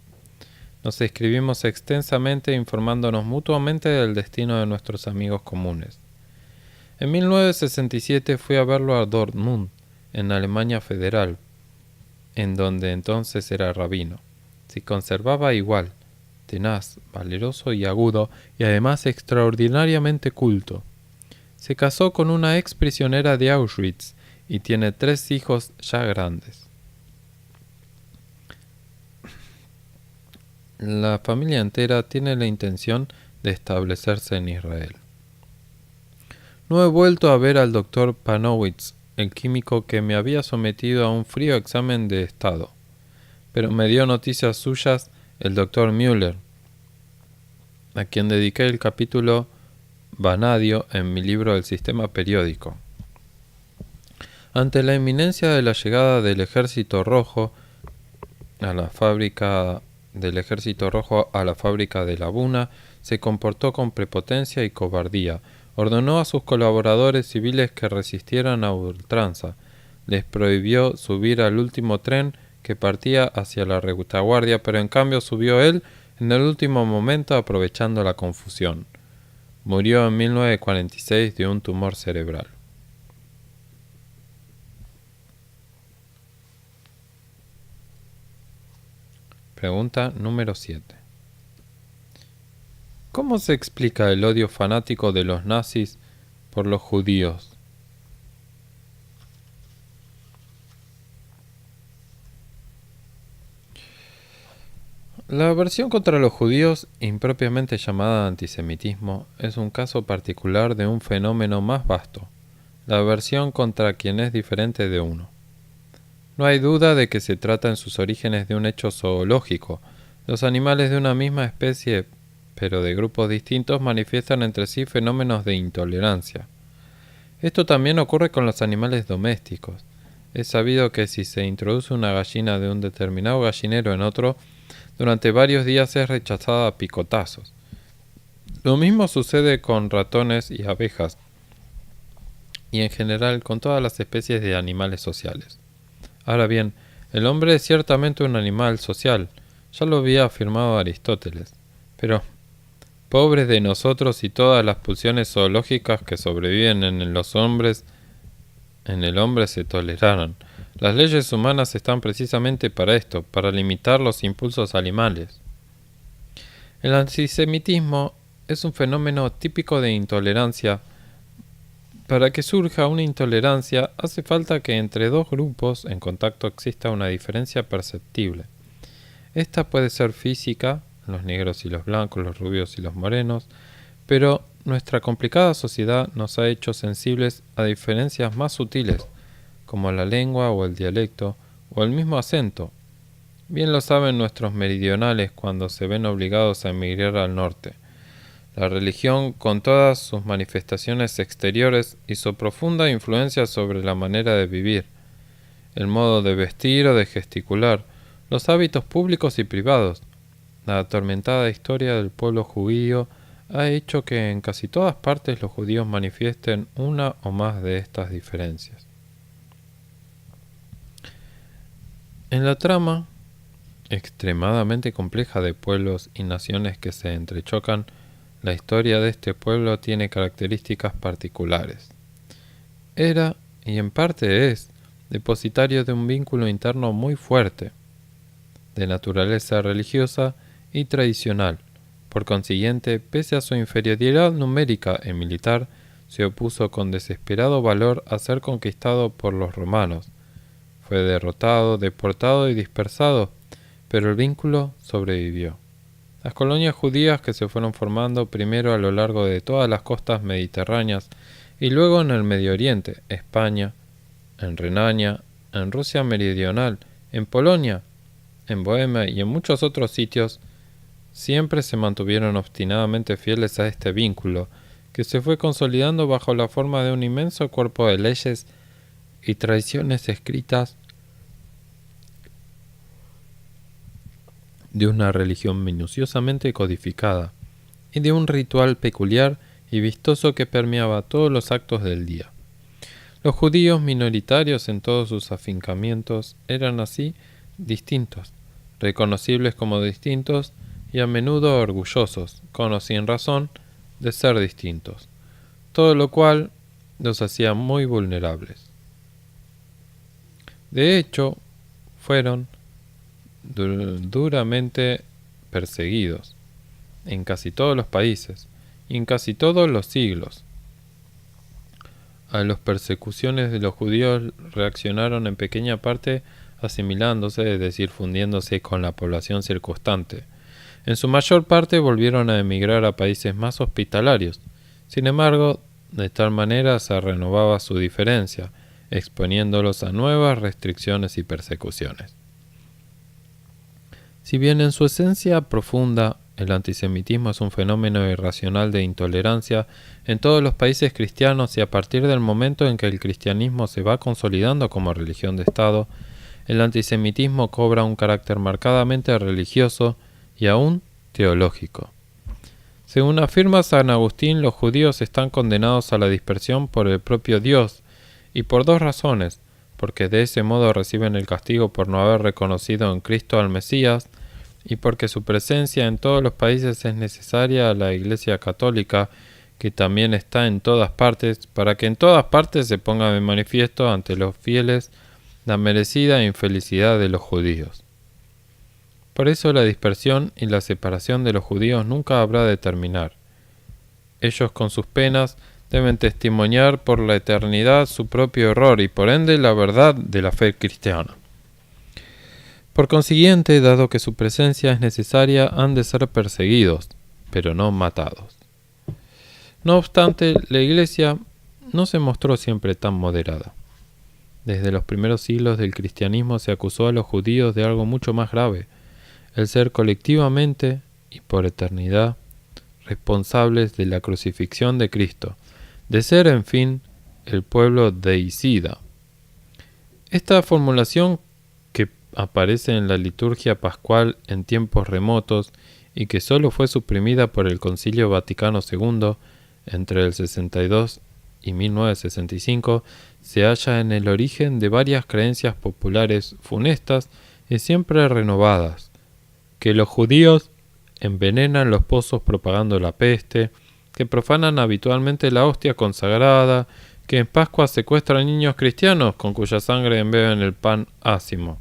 Speaker 1: Nos escribimos extensamente informándonos mutuamente del destino de nuestros amigos comunes. En 1967 fui a verlo a Dortmund, en Alemania Federal, en donde entonces era rabino. Se conservaba igual, tenaz, valeroso y agudo, y además extraordinariamente culto. Se casó con una ex prisionera de Auschwitz y tiene 3 hijos ya grandes. La familia entera tiene la intención de establecerse en Israel. No he vuelto a ver al doctor Panowitz, el químico que me había sometido a un frío examen de estado, pero me dio noticias suyas el doctor Müller, a quien dediqué el capítulo Vanadio en mi libro El sistema periódico. Ante la inminencia de la llegada del Ejército Rojo a la fábrica de Labuna, se comportó con prepotencia y cobardía. Ordenó a sus colaboradores civiles que resistieran a ultranza. Les prohibió subir al último tren que partía hacia la retaguardia, pero en cambio subió él en el último momento, aprovechando la confusión. Murió en 1946 de un tumor cerebral. Pregunta número 7. ¿Cómo se explica el odio fanático de los nazis por los judíos? La aversión contra los judíos, impropiamente llamada antisemitismo, es un caso particular de un fenómeno más vasto, la aversión contra quien es diferente de uno. No hay duda de que se trata en sus orígenes de un hecho zoológico. Los animales de una misma especie, pero de grupos distintos, manifiestan entre sí fenómenos de intolerancia. Esto también ocurre con los animales domésticos. Es sabido que si se introduce una gallina de un determinado gallinero en otro, durante varios días es rechazada a picotazos. Lo mismo sucede con ratones y abejas, y en general con todas las especies de animales sociales. Ahora bien, el hombre es ciertamente un animal social, ya lo había afirmado Aristóteles, pero pobres de nosotros y todas las pulsiones zoológicas que sobreviven en el hombre se toleraron. Las leyes humanas están precisamente para esto, para limitar los impulsos animales. El antisemitismo es un fenómeno típico de intolerancia. Para que surja una intolerancia, hace falta que entre dos grupos en contacto exista una diferencia perceptible. Esta puede ser física, los negros y los blancos, los rubios y los morenos, pero nuestra complicada sociedad nos ha hecho sensibles a diferencias más sutiles, como la lengua o el dialecto, o el mismo acento. Bien lo saben nuestros meridionales cuando se ven obligados a emigrar al norte. La religión, con todas sus manifestaciones exteriores, hizo profunda influencia sobre la manera de vivir, el modo de vestir o de gesticular, los hábitos públicos y privados. La atormentada historia del pueblo judío ha hecho que en casi todas partes los judíos manifiesten una o más de estas diferencias. En la trama extremadamente compleja de pueblos y naciones que se entrechocan, la historia de este pueblo tiene características particulares. Era, y en parte es, depositario de un vínculo interno muy fuerte, de naturaleza religiosa y tradicional. Por consiguiente, pese a su inferioridad numérica y militar, se opuso con desesperado valor a ser conquistado por los romanos. Fue derrotado, deportado y dispersado, pero el vínculo sobrevivió. Las colonias judías que se fueron formando primero a lo largo de todas las costas mediterráneas y luego en el Medio Oriente, España, en Renania, en Rusia meridional, en Polonia, en Bohemia y en muchos otros sitios, siempre se mantuvieron obstinadamente fieles a este vínculo, que se fue consolidando bajo la forma de un inmenso cuerpo de leyes y tradiciones escritas de una religión minuciosamente codificada y de un ritual peculiar y vistoso que permeaba todos los actos del día. Los judíos minoritarios en todos sus afincamientos eran así distintos, reconocibles como distintos y a menudo orgullosos, con o sin razón, de ser distintos, todo lo cual los hacía muy vulnerables. De hecho, fueron duramente perseguidos en casi todos los países y en casi todos los siglos. A las persecuciones de los judíos reaccionaron en pequeña parte asimilándose, es decir, fundiéndose con la población circunstante. En su mayor parte volvieron a emigrar a países más hospitalarios. Sin embargo, de tal manera se renovaba su diferencia, exponiéndolos a nuevas restricciones y persecuciones. Si bien en su esencia profunda el antisemitismo es un fenómeno irracional de intolerancia en todos los países cristianos y a partir del momento en que el cristianismo se va consolidando como religión de Estado, el antisemitismo cobra un carácter marcadamente religioso y aún teológico. Según afirma San Agustín, los judíos están condenados a la dispersión por el propio Dios y por dos razones, porque de ese modo reciben el castigo por no haber reconocido en Cristo al Mesías, y porque su presencia en todos los países es necesaria a la Iglesia Católica, que también está en todas partes, para que en todas partes se ponga de manifiesto ante los fieles la merecida infelicidad de los judíos. Por eso la dispersión y la separación de los judíos nunca habrá de terminar. Ellos con sus penas deben testimoniar por la eternidad su propio error y por ende la verdad de la fe cristiana. Por consiguiente, dado que su presencia es necesaria, han de ser perseguidos, pero no matados. No obstante, la Iglesia no se mostró siempre tan moderada. Desde los primeros siglos del cristianismo se acusó a los judíos de algo mucho más grave, el ser colectivamente y por eternidad responsables de la crucifixión de Cristo, de ser, en fin, el pueblo deicida. Esta formulación, que aparece en la liturgia pascual en tiempos remotos y que sólo fue suprimida por el Concilio Vaticano II entre el 62 y 1965, se halla en el origen de varias creencias populares funestas y siempre renovadas, que los judíos envenenan los pozos propagando la peste, que profanan habitualmente la hostia consagrada, que en Pascua secuestran niños cristianos con cuya sangre embeben el pan ácimo.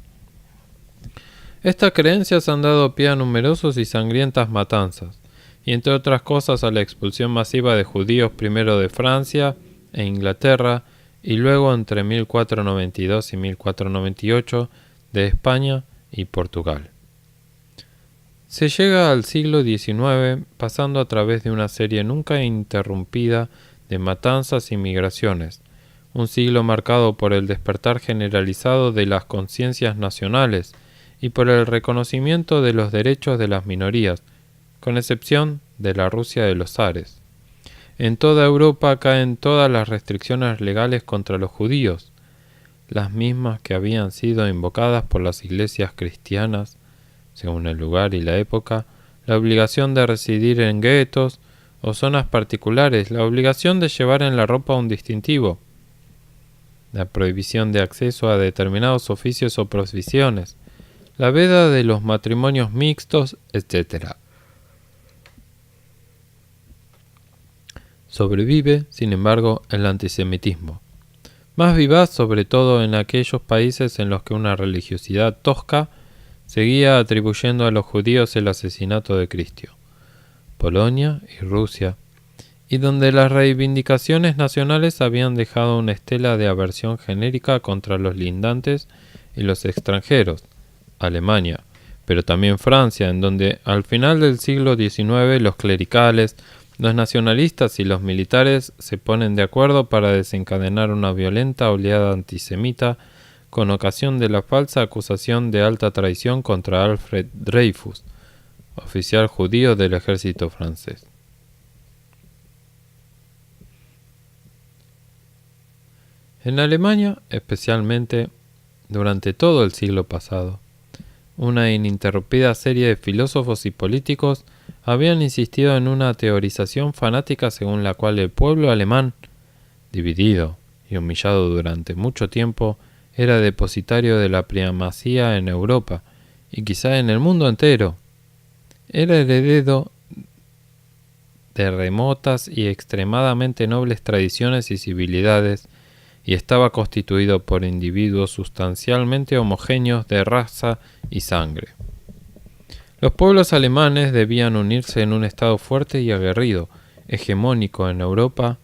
Speaker 1: Estas creencias han dado pie a numerosas y sangrientas matanzas, y entre otras cosas a la expulsión masiva de judíos primero de Francia e Inglaterra y luego entre 1492 y 1498 de España y Portugal. Se llega al siglo XIX pasando a través de una serie nunca interrumpida de matanzas y migraciones, un siglo marcado por el despertar generalizado de las conciencias nacionales y por el reconocimiento de los derechos de las minorías, con excepción de la Rusia de los zares. En toda Europa caen todas las restricciones legales contra los judíos, las mismas que habían sido invocadas por las iglesias cristianas, según el lugar y la época, la obligación de residir en guetos o zonas particulares, la obligación de llevar en la ropa un distintivo, la prohibición de acceso a determinados oficios o profesiones, la veda de los matrimonios mixtos, etc. Sobrevive, sin embargo, el antisemitismo, más vivaz sobre todo en aquellos países en los que una religiosidad tosca seguía atribuyendo a los judíos el asesinato de Cristo, Polonia y Rusia, y donde las reivindicaciones nacionales habían dejado una estela de aversión genérica contra los lindantes y los extranjeros, Alemania, pero también Francia, en donde al final del siglo XIX los clericales, los nacionalistas y los militares se ponen de acuerdo para desencadenar una violenta oleada antisemita con ocasión de la falsa acusación de alta traición contra Alfred Dreyfus, oficial judío del ejército francés. En Alemania, especialmente durante todo el siglo pasado, una ininterrumpida serie de filósofos y políticos habían insistido en una teorización fanática según la cual el pueblo alemán, dividido y humillado durante mucho tiempo, era depositario de la primacía en Europa y quizá en el mundo entero. Era heredero de remotas y extremadamente nobles tradiciones y civilidades y estaba constituido por individuos sustancialmente homogéneos de raza y sangre. Los pueblos alemanes debían unirse en un estado fuerte y aguerrido, hegemónico en Europa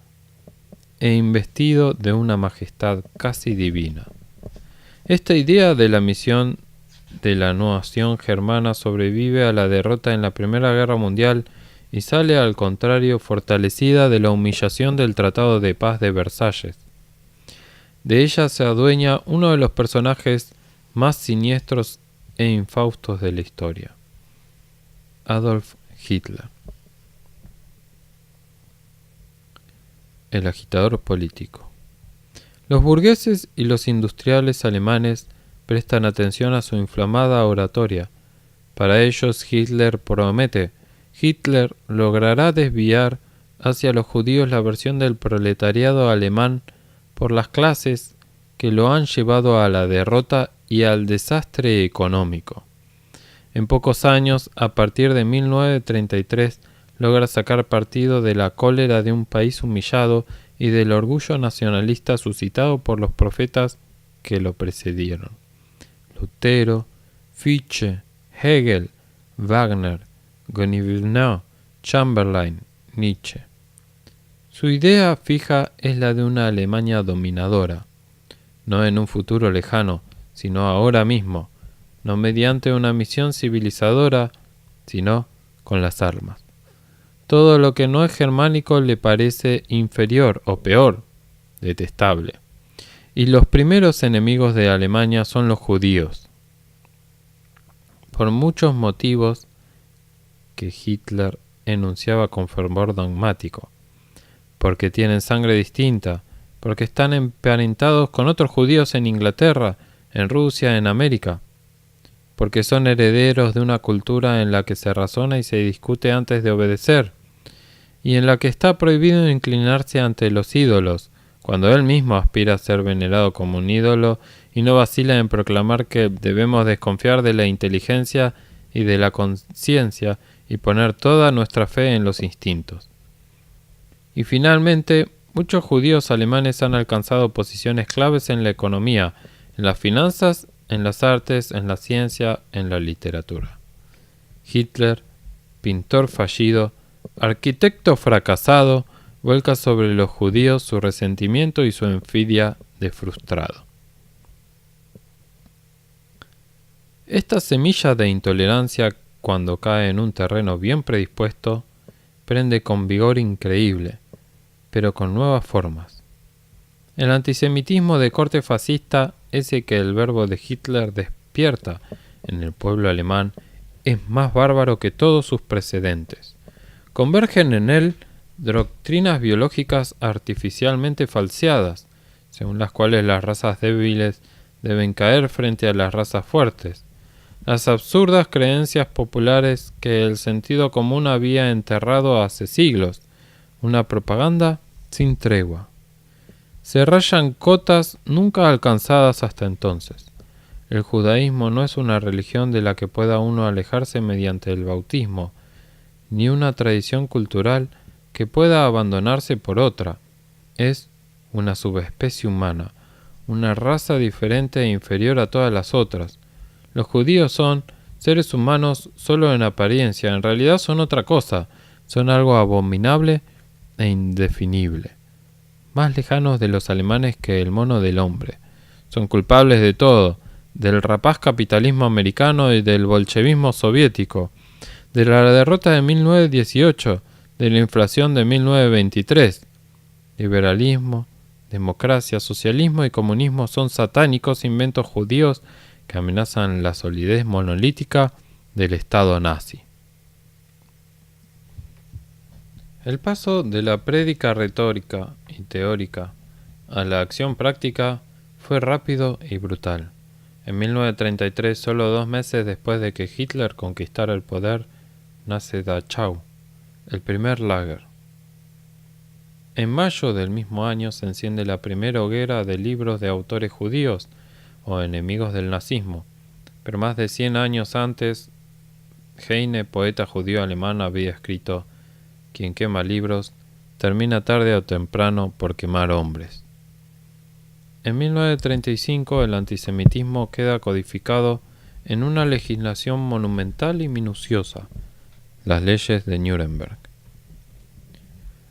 Speaker 1: e investido de una majestad casi divina. Esta idea de la misión de la nación germana sobrevive a la derrota en la Primera Guerra Mundial y sale al contrario fortalecida de la humillación del Tratado de Paz de Versalles. De ella se adueña uno de los personajes más siniestros e infaustos de la historia, Adolf Hitler. El agitador político. Los burgueses y los industriales alemanes prestan atención a su inflamada oratoria. Para ellos Hitler promete: Hitler logrará desviar hacia los judíos la versión del proletariado alemán por las clases que lo han llevado a la derrota y al desastre económico. En pocos años, a partir de 1933, logra sacar partido de la cólera de un país humillado y del orgullo nacionalista suscitado por los profetas que lo precedieron: Lutero, Fichte, Hegel, Wagner, Goebbels, Chamberlain, Nietzsche. Su idea fija es la de una Alemania dominadora, no en un futuro lejano, sino ahora mismo, no mediante una misión civilizadora, sino con las armas. Todo lo que no es germánico le parece inferior o peor, detestable. Y los primeros enemigos de Alemania son los judíos. Por muchos motivos que Hitler enunciaba con fervor dogmático. Porque tienen sangre distinta, porque están emparentados con otros judíos en Inglaterra, en Rusia, en América, porque son herederos de una cultura en la que se razona y se discute antes de obedecer, y en la que está prohibido inclinarse ante los ídolos, cuando él mismo aspira a ser venerado como un ídolo y no vacila en proclamar que debemos desconfiar de la inteligencia y de la conciencia y poner toda nuestra fe en los instintos. Y finalmente, muchos judíos alemanes han alcanzado posiciones claves en la economía, en las finanzas, en las artes, en la ciencia, en la literatura. Hitler, pintor fallido, arquitecto fracasado, vuelca sobre los judíos su resentimiento y su envidia de frustrado. Esta semilla de intolerancia, cuando cae en un terreno bien predispuesto, prende con vigor increíble, pero con nuevas formas. El antisemitismo de corte fascista, ese que el verbo de Hitler despierta en el pueblo alemán, es más bárbaro que todos sus precedentes. Convergen en él doctrinas biológicas artificialmente falseadas, según las cuales las razas débiles deben caer frente a las razas fuertes, las absurdas creencias populares que el sentido común había enterrado hace siglos, una propaganda sin tregua. Se rayan cotas nunca alcanzadas hasta entonces. El judaísmo no es una religión de la que pueda uno alejarse mediante el bautismo, ni una tradición cultural que pueda abandonarse por otra. Es una subespecie humana, una raza diferente e inferior a todas las otras. Los judíos son seres humanos solo en apariencia, en realidad son otra cosa, son algo abominable e indefinible, más lejanos de los alemanes que el mono del hombre. Son culpables de todo, del rapaz capitalismo americano y del bolchevismo soviético, de la derrota de 1918, de la inflación de 1923. Liberalismo, democracia, socialismo y comunismo son satánicos inventos judíos que amenazan la solidez monolítica del Estado nazi. El paso de la prédica retórica y teórica a la acción práctica fue rápido y brutal. En 1933, solo 2 meses después de que Hitler conquistara el poder, nace Dachau, el primer lager. En mayo del mismo año se enciende la primera hoguera de libros de autores judíos o enemigos del nazismo, pero más de 100 años antes, Heine, poeta judío alemán, había escrito: «Quien quema libros termina tarde o temprano por quemar hombres». En 1935 el antisemitismo queda codificado en una legislación monumental y minuciosa, las leyes de Nuremberg.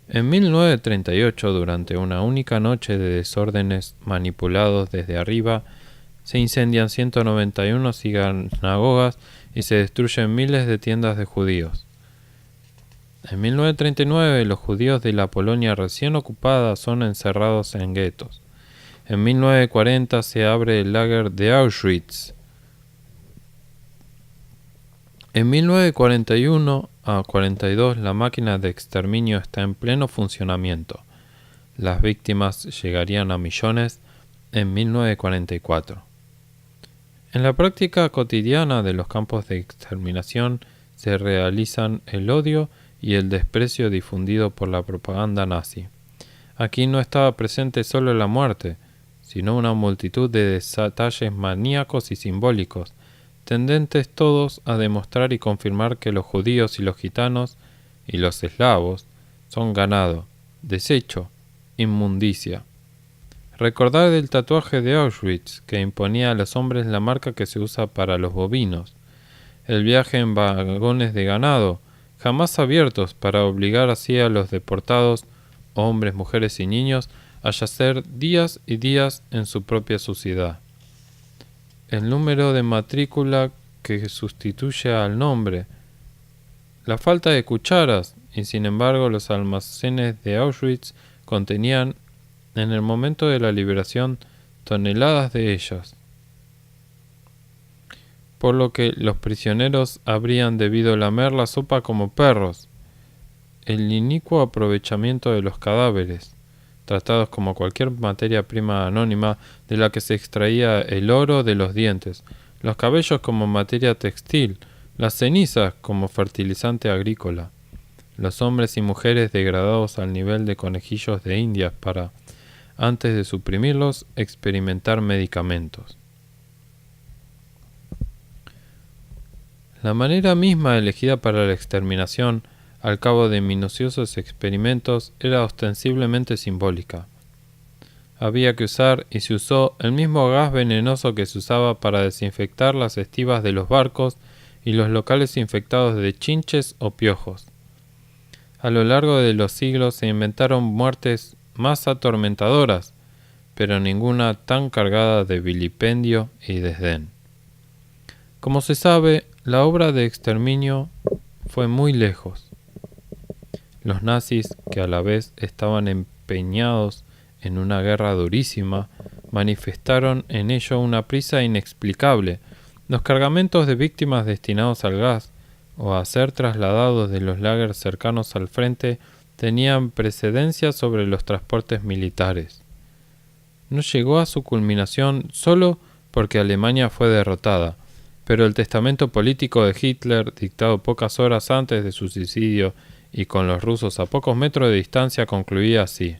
Speaker 1: En 1938, durante una única noche de desórdenes manipulados desde arriba, se incendian 191 sinagogas y se destruyen miles de tiendas de judíos. En 1939, los judíos de la Polonia recién ocupada son encerrados en guetos. En 1940 se abre el lager de Auschwitz. En 1941 a 42 la máquina de exterminio está en pleno funcionamiento. Las víctimas llegarían a millones en 1944. En la práctica cotidiana de los campos de exterminación se realizan el odio y el desprecio difundido por la propaganda nazi. Aquí no estaba presente solo la muerte, sino una multitud de detalles maníacos y simbólicos, tendentes todos a demostrar y confirmar que los judíos y los gitanos y los eslavos son ganado, desecho, inmundicia. Recordar del tatuaje de Auschwitz que imponía a los hombres la marca que se usa para los bovinos, el viaje en vagones de ganado, jamás abiertos para obligar así a los deportados, hombres, mujeres y niños, a yacer días y días en su propia suciedad. El número de matrícula que sustituye al nombre, la falta de cucharas, y sin embargo los almacenes de Auschwitz contenían, en el momento de la liberación, toneladas de ellas, por lo que los prisioneros habrían debido lamer la sopa como perros. El inicuo aprovechamiento de los cadáveres, tratados como cualquier materia prima anónima de la que se extraía el oro de los dientes, los cabellos como materia textil, las cenizas como fertilizante agrícola, los hombres y mujeres degradados al nivel de conejillos de Indias para, antes de suprimirlos, experimentar medicamentos. La manera misma elegida para la exterminación, al cabo de minuciosos experimentos, era ostensiblemente simbólica. Había que usar, y se usó, el mismo gas venenoso que se usaba para desinfectar las estivas de los barcos y los locales infectados de chinches o piojos. A lo largo de los siglos se inventaron muertes más atormentadoras, pero ninguna tan cargada de vilipendio y desdén. Como se sabe, la obra de exterminio fue muy lejos. Los nazis, que a la vez estaban empeñados en una guerra durísima, manifestaron en ello una prisa inexplicable. Los cargamentos de víctimas destinados al gas o a ser trasladados de los lagers cercanos al frente tenían precedencia sobre los transportes militares. No llegó a su culminación solo porque Alemania fue derrotada, pero el testamento político de Hitler, dictado pocas horas antes de su suicidio y con los rusos a pocos metros de distancia, concluía así: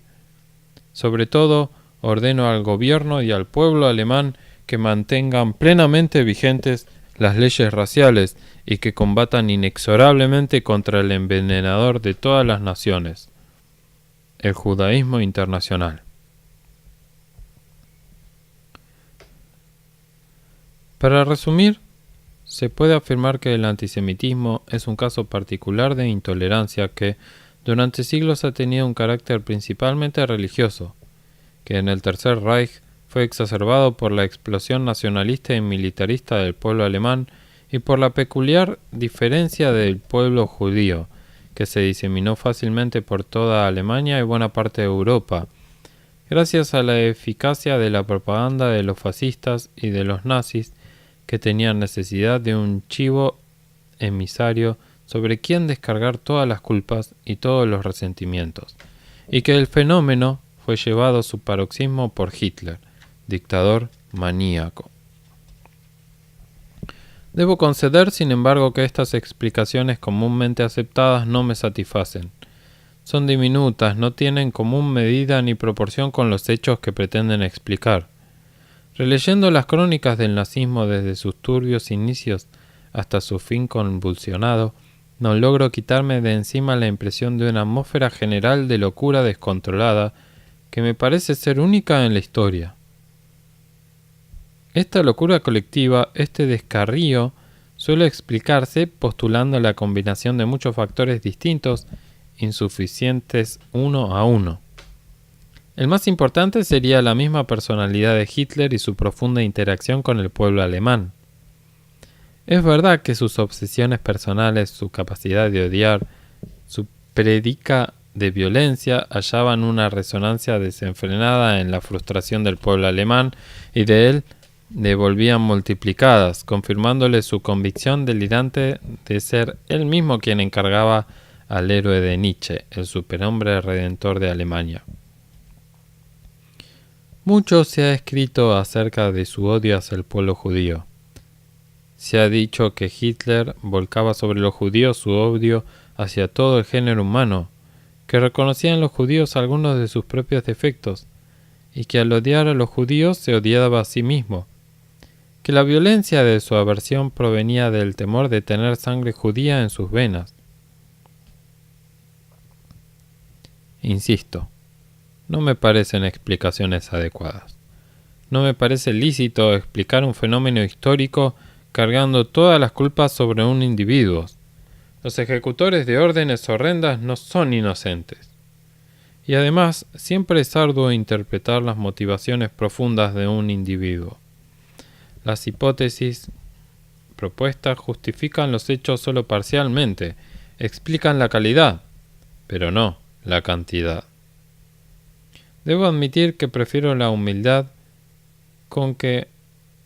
Speaker 1: sobre todo, ordeno al gobierno y al pueblo alemán que mantengan plenamente vigentes las leyes raciales y que combatan inexorablemente contra el envenenador de todas las naciones, el judaísmo internacional. Para resumir, se puede afirmar que el antisemitismo es un caso particular de intolerancia que durante siglos ha tenido un carácter principalmente religioso, que en el Tercer Reich fue exacerbado por la explosión nacionalista y militarista del pueblo alemán y por la peculiar diferencia del pueblo judío, que se diseminó fácilmente por toda Alemania y buena parte de Europa, gracias a la eficacia de la propaganda de los fascistas y de los nazis, que tenían necesidad de un chivo emisario sobre quien descargar todas las culpas y todos los resentimientos, y que el fenómeno fue llevado a su paroxismo por Hitler, dictador maníaco. Debo conceder, sin embargo, que estas explicaciones comúnmente aceptadas no me satisfacen. Son diminutas, no tienen común medida ni proporción con los hechos que pretenden explicar. Releyendo las crónicas del nazismo desde sus turbios inicios hasta su fin convulsionado, no logro quitarme de encima la impresión de una atmósfera general de locura descontrolada que me parece ser única en la historia. Esta locura colectiva, este descarrío, suele explicarse postulando la combinación de muchos factores distintos, insuficientes uno a uno. El más importante sería la misma personalidad de Hitler y su profunda interacción con el pueblo alemán. Es verdad que sus obsesiones personales, su capacidad de odiar, su prédica de violencia hallaban una resonancia desenfrenada en la frustración del pueblo alemán y de él devolvían multiplicadas, confirmándole su convicción delirante de ser él mismo quien encargaba al héroe de Nietzsche, el superhombre redentor de Alemania. Mucho se ha escrito acerca de su odio hacia el pueblo judío. Se ha dicho que Hitler volcaba sobre los judíos su odio hacia todo el género humano, que reconocía en los judíos algunos de sus propios defectos, y que al odiar a los judíos se odiaba a sí mismo, que la violencia de su aversión provenía del temor de tener sangre judía en sus venas. Insisto, no me parecen explicaciones adecuadas. No me parece lícito explicar un fenómeno histórico cargando todas las culpas sobre un individuo. Los ejecutores de órdenes horrendas no son inocentes. Y además, siempre es arduo interpretar las motivaciones profundas de un individuo. Las hipótesis propuestas justifican los hechos solo parcialmente, explican la calidad, pero no la cantidad. Debo admitir que prefiero la humildad con que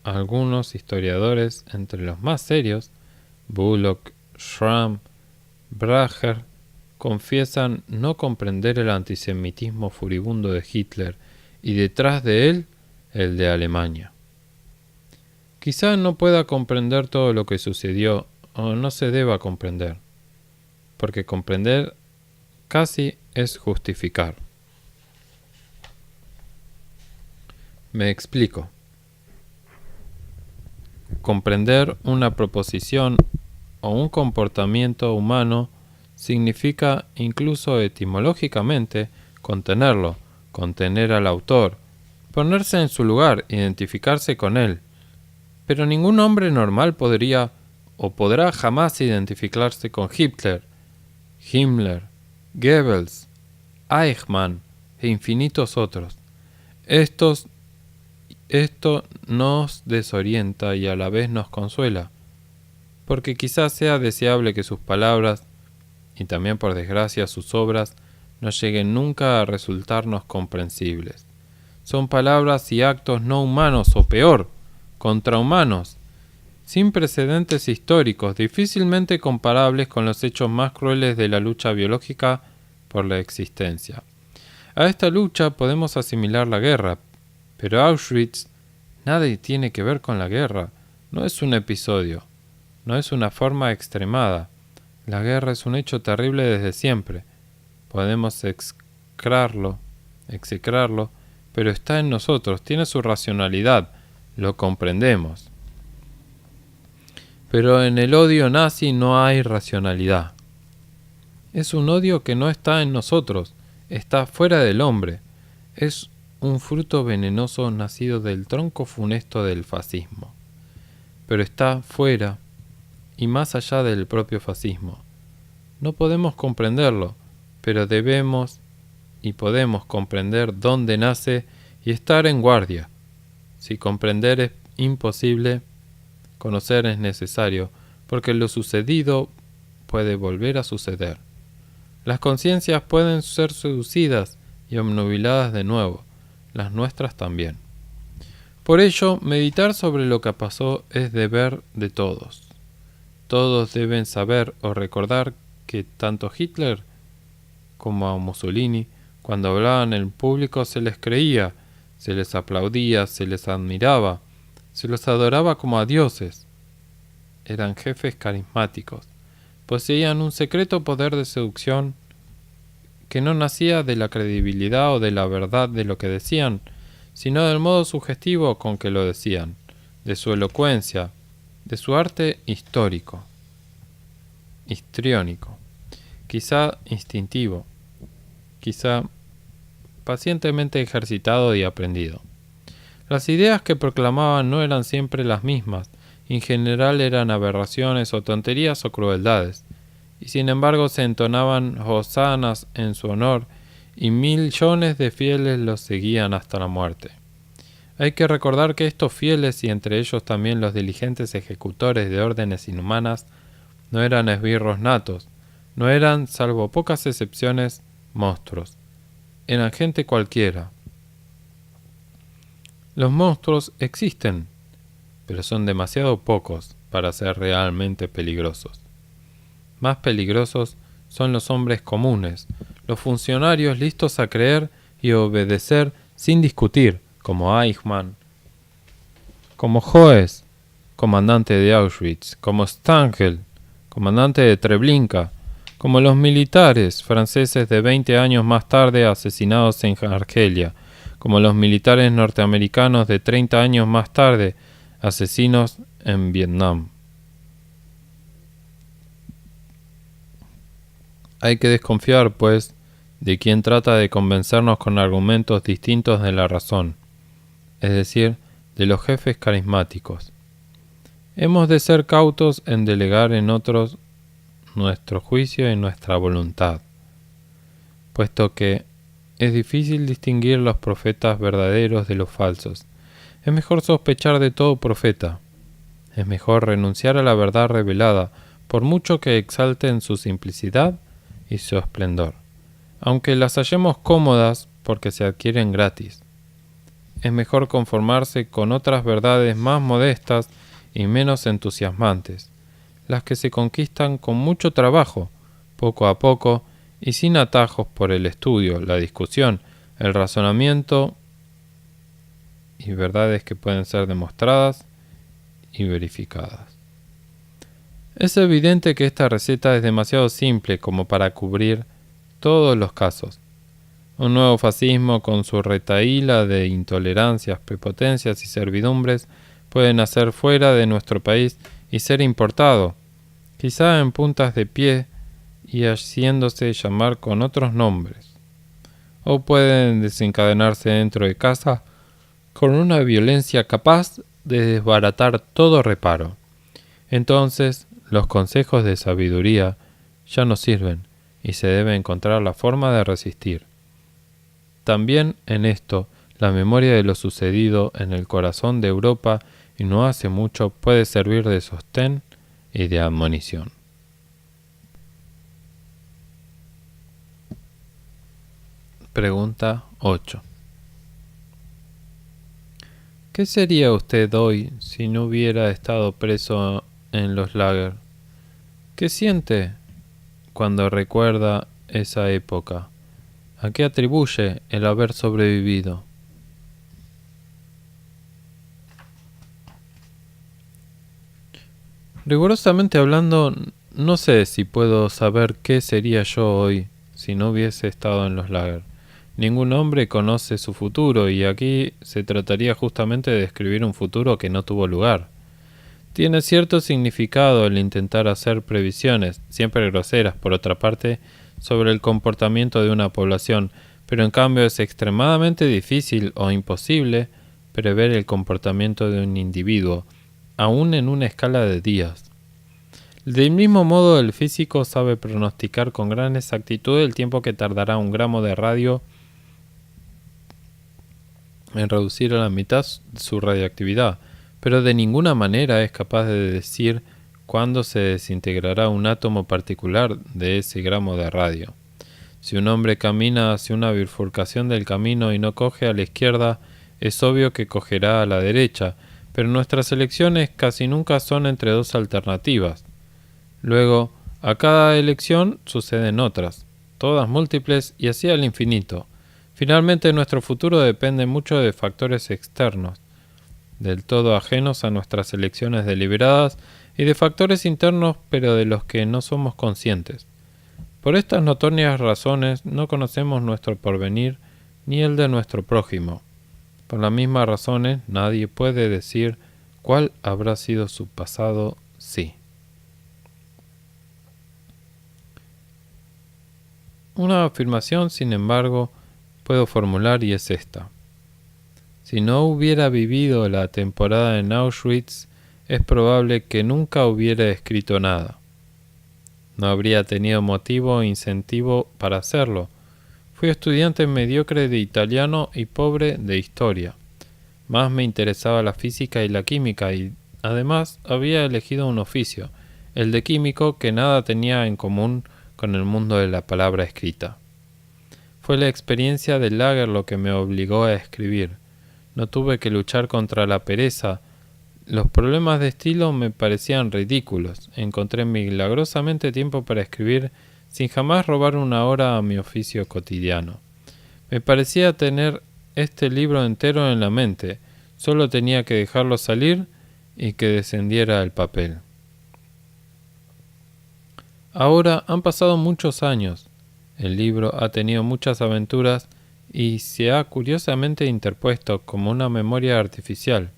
Speaker 1: algunos historiadores, entre los más serios, Bullock, Schramm, Bracher, confiesan no comprender el antisemitismo furibundo de Hitler y detrás de él el de Alemania. Quizá no pueda comprender todo lo que sucedió o no se deba comprender, porque comprender casi es justificar. Me explico. Comprender una proposición o un comportamiento humano significa, incluso etimológicamente, contenerlo, contener al autor, ponerse en su lugar, identificarse con él. Pero ningún hombre normal podría o podrá jamás identificarse con Hitler, Himmler, Goebbels, Eichmann e infinitos otros. Esto nos desorienta y a la vez nos consuela, porque quizás sea deseable que sus palabras, y también por desgracia sus obras, no lleguen nunca a resultarnos comprensibles. Son palabras y actos no humanos o peor, contrahumanos, sin precedentes históricos, difícilmente comparables con los hechos más crueles de la lucha biológica por la existencia. A esta lucha podemos asimilar la guerra, pero Auschwitz nada tiene que ver con la guerra. No es un episodio, no es una forma extremada. La guerra es un hecho terrible desde siempre. Podemos execrarlo, pero está en nosotros, tiene su racionalidad, lo comprendemos. Pero en el odio nazi no hay racionalidad. Es un odio que no está en nosotros, está fuera del hombre. Es un fruto venenoso nacido del tronco funesto del fascismo. Pero está fuera y más allá del propio fascismo. No podemos comprenderlo, pero debemos y podemos comprender dónde nace y estar en guardia. Si comprender es imposible, conocer es necesario, porque lo sucedido puede volver a suceder. Las conciencias pueden ser seducidas y obnubiladas de nuevo, las nuestras también. Por ello, meditar sobre lo que pasó es deber de todos. Todos deben saber o recordar que tanto Hitler como a Mussolini, cuando hablaban en público se les creía, se les aplaudía, se les admiraba, se los adoraba como a dioses. Eran jefes carismáticos. Poseían un secreto poder de seducción que no nacía de la credibilidad o de la verdad de lo que decían, sino del modo sugestivo con que lo decían, de su elocuencia, de su arte histórico, histriónico, quizá instintivo, quizá pacientemente ejercitado y aprendido. Las ideas que proclamaban no eran siempre las mismas, en general eran aberraciones o tonterías o crueldades, y sin embargo se entonaban hosanas en su honor y millones de fieles los seguían hasta la muerte. Hay que recordar que estos fieles, y entre ellos también los diligentes ejecutores de órdenes inhumanas, no eran esbirros natos, no eran, salvo pocas excepciones, monstruos. Eran gente cualquiera. Los monstruos existen, pero son demasiado pocos para ser realmente peligrosos. Más peligrosos son los hombres comunes, los funcionarios listos a creer y obedecer sin discutir, como Eichmann, como Hoes, comandante de Auschwitz, como Stangl, comandante de Treblinka, como los militares franceses de 20 años más tarde asesinados en Argelia, como los militares norteamericanos de 30 años más tarde asesinos en Vietnam. Hay que desconfiar, pues, de quien trata de convencernos con argumentos distintos de la razón, es decir, de los jefes carismáticos. Hemos de ser cautos en delegar en otros nuestro juicio y nuestra voluntad, puesto que es difícil distinguir los profetas verdaderos de los falsos. Es mejor sospechar de todo profeta. Es mejor renunciar a la verdad revelada, por mucho que exalten su simplicidad y su esplendor, aunque las hallemos cómodas porque se adquieren gratis. Es mejor conformarse con otras verdades más modestas y menos entusiasmantes, las que se conquistan con mucho trabajo, poco a poco y sin atajos por el estudio, la discusión, el razonamiento y verdades que pueden ser demostradas y verificadas. Es evidente que esta receta es demasiado simple como para cubrir todos los casos. Un nuevo fascismo con su retahíla de intolerancias, prepotencias y servidumbres puede nacer fuera de nuestro país y ser importado, quizá en puntas de pie y haciéndose llamar con otros nombres. O pueden desencadenarse dentro de casa con una violencia capaz de desbaratar todo reparo. Entonces, los consejos de sabiduría ya no sirven, y se debe encontrar la forma de resistir. También en esto, la memoria de lo sucedido en el corazón de Europa y no hace mucho puede servir de sostén y de admonición. Pregunta 8. ¿Qué sería usted hoy si no hubiera estado preso en los lager? ¿Qué siente cuando recuerda esa época? ¿A qué atribuye el haber sobrevivido? Rigurosamente hablando, no sé si puedo saber qué sería yo hoy si no hubiese estado en los lager. Ningún hombre conoce su futuro y aquí se trataría justamente de describir un futuro que no tuvo lugar. Tiene cierto significado el intentar hacer previsiones, siempre groseras por otra parte, sobre el comportamiento de una población, pero en cambio es extremadamente difícil o imposible prever el comportamiento de un individuo, aún en una escala de días. Del mismo modo, el físico sabe pronosticar con gran exactitud el tiempo que tardará un gramo de radio en reducir a la mitad su radioactividad, pero de ninguna manera es capaz de decir cuándo se desintegrará un átomo particular de ese gramo de radio. Si un hombre camina hacia una bifurcación del camino y no coge a la izquierda, es obvio que cogerá a la derecha, pero nuestras elecciones casi nunca son entre dos alternativas. Luego, a cada elección suceden otras, todas múltiples y así al infinito. Finalmente, nuestro futuro depende mucho de factores externos, del todo ajenos a nuestras elecciones deliberadas, y de factores internos, pero de los que no somos conscientes. Por estas notorias razones, no conocemos nuestro porvenir ni el de nuestro prójimo. Por las mismas razones, nadie puede decir cuál habrá sido su pasado sí. Una afirmación, sin embargo, puedo formular y es esta. Si no hubiera vivido la temporada en Auschwitz, es probable que nunca hubiera escrito nada. No habría tenido motivo o incentivo para hacerlo. Fui estudiante mediocre de italiano y pobre de historia. Más me interesaba la física y la química y, además, había elegido un oficio, el de químico, que nada tenía en común con el mundo de la palabra escrita. Fue la experiencia del lager lo que me obligó a escribir. No tuve que luchar contra la pereza. Los problemas de estilo me parecían ridículos. Encontré milagrosamente tiempo para escribir sin jamás robar una hora a mi oficio cotidiano. Me parecía tener este libro entero en la mente. Solo tenía que dejarlo salir y que descendiera el papel. Ahora han pasado muchos años. El libro ha tenido muchas aventuras y se ha curiosamente interpuesto como una memoria artificial,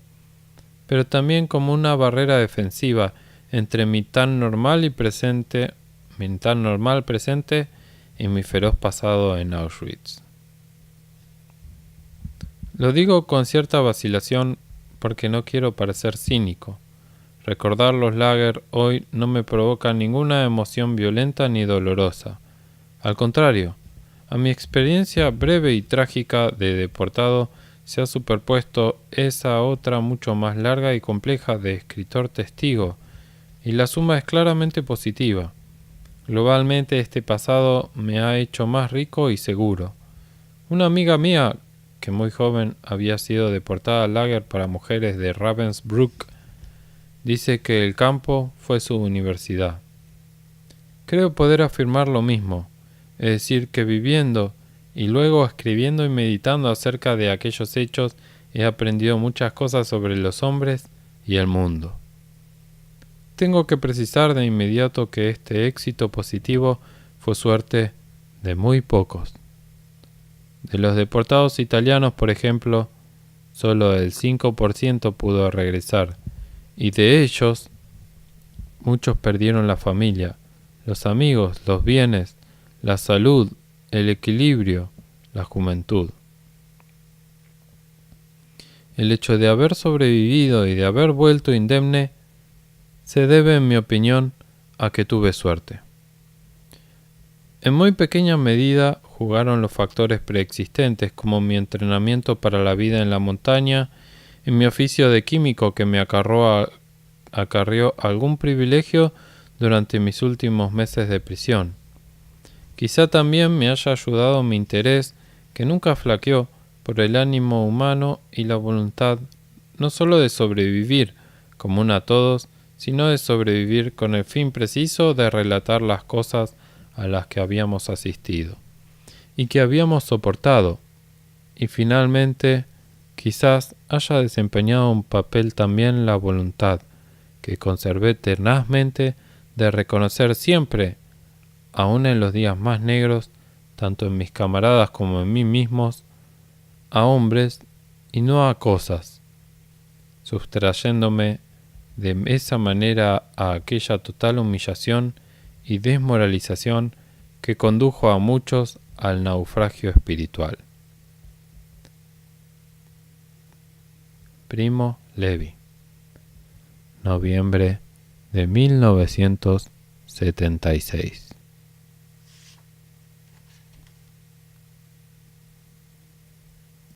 Speaker 1: pero también como una barrera defensiva entre mi tan normal presente y mi feroz pasado en Auschwitz. Lo digo con cierta vacilación porque no quiero parecer cínico. Recordar los lager hoy no me provoca ninguna emoción violenta ni dolorosa. Al contrario, a mi experiencia breve y trágica de deportado se ha superpuesto esa otra mucho más larga y compleja de escritor testigo, y la suma es claramente positiva. Globalmente este pasado me ha hecho más rico y seguro. Una amiga mía, que muy joven había sido deportada al lager para mujeres de Ravensbrück, dice que el campo fue su universidad. Creo poder afirmar lo mismo, es decir, que viviendo y luego escribiendo y meditando acerca de aquellos hechos he aprendido muchas cosas sobre los hombres y el mundo. Tengo que precisar de inmediato que este éxito positivo fue suerte de muy pocos. De los deportados italianos, por ejemplo, solo el 5% pudo regresar, y de ellos muchos perdieron la familia, los amigos, los bienes, la salud, el equilibrio, la juventud. El hecho de haber sobrevivido y de haber vuelto indemne se debe, en mi opinión, a que tuve suerte. En muy pequeña medida jugaron los factores preexistentes, como mi entrenamiento para la vida en la montaña, en mi oficio de químico que me acarreó algún privilegio durante mis últimos meses de prisión. Quizá también me haya ayudado mi interés, que nunca flaqueó, por el ánimo humano y la voluntad no sólo de sobrevivir, común a todos, sino de sobrevivir con el fin preciso de relatar las cosas a las que habíamos asistido y que habíamos soportado, y finalmente quizás haya desempeñado un papel también la voluntad, que conservé tenazmente, de reconocer siempre, aun en los días más negros, tanto en mis camaradas como en mí mismos, a hombres y no a cosas, sustrayéndome de esa manera a aquella total humillación y desmoralización que condujo a muchos al naufragio espiritual. Primo Levi, noviembre de 1976.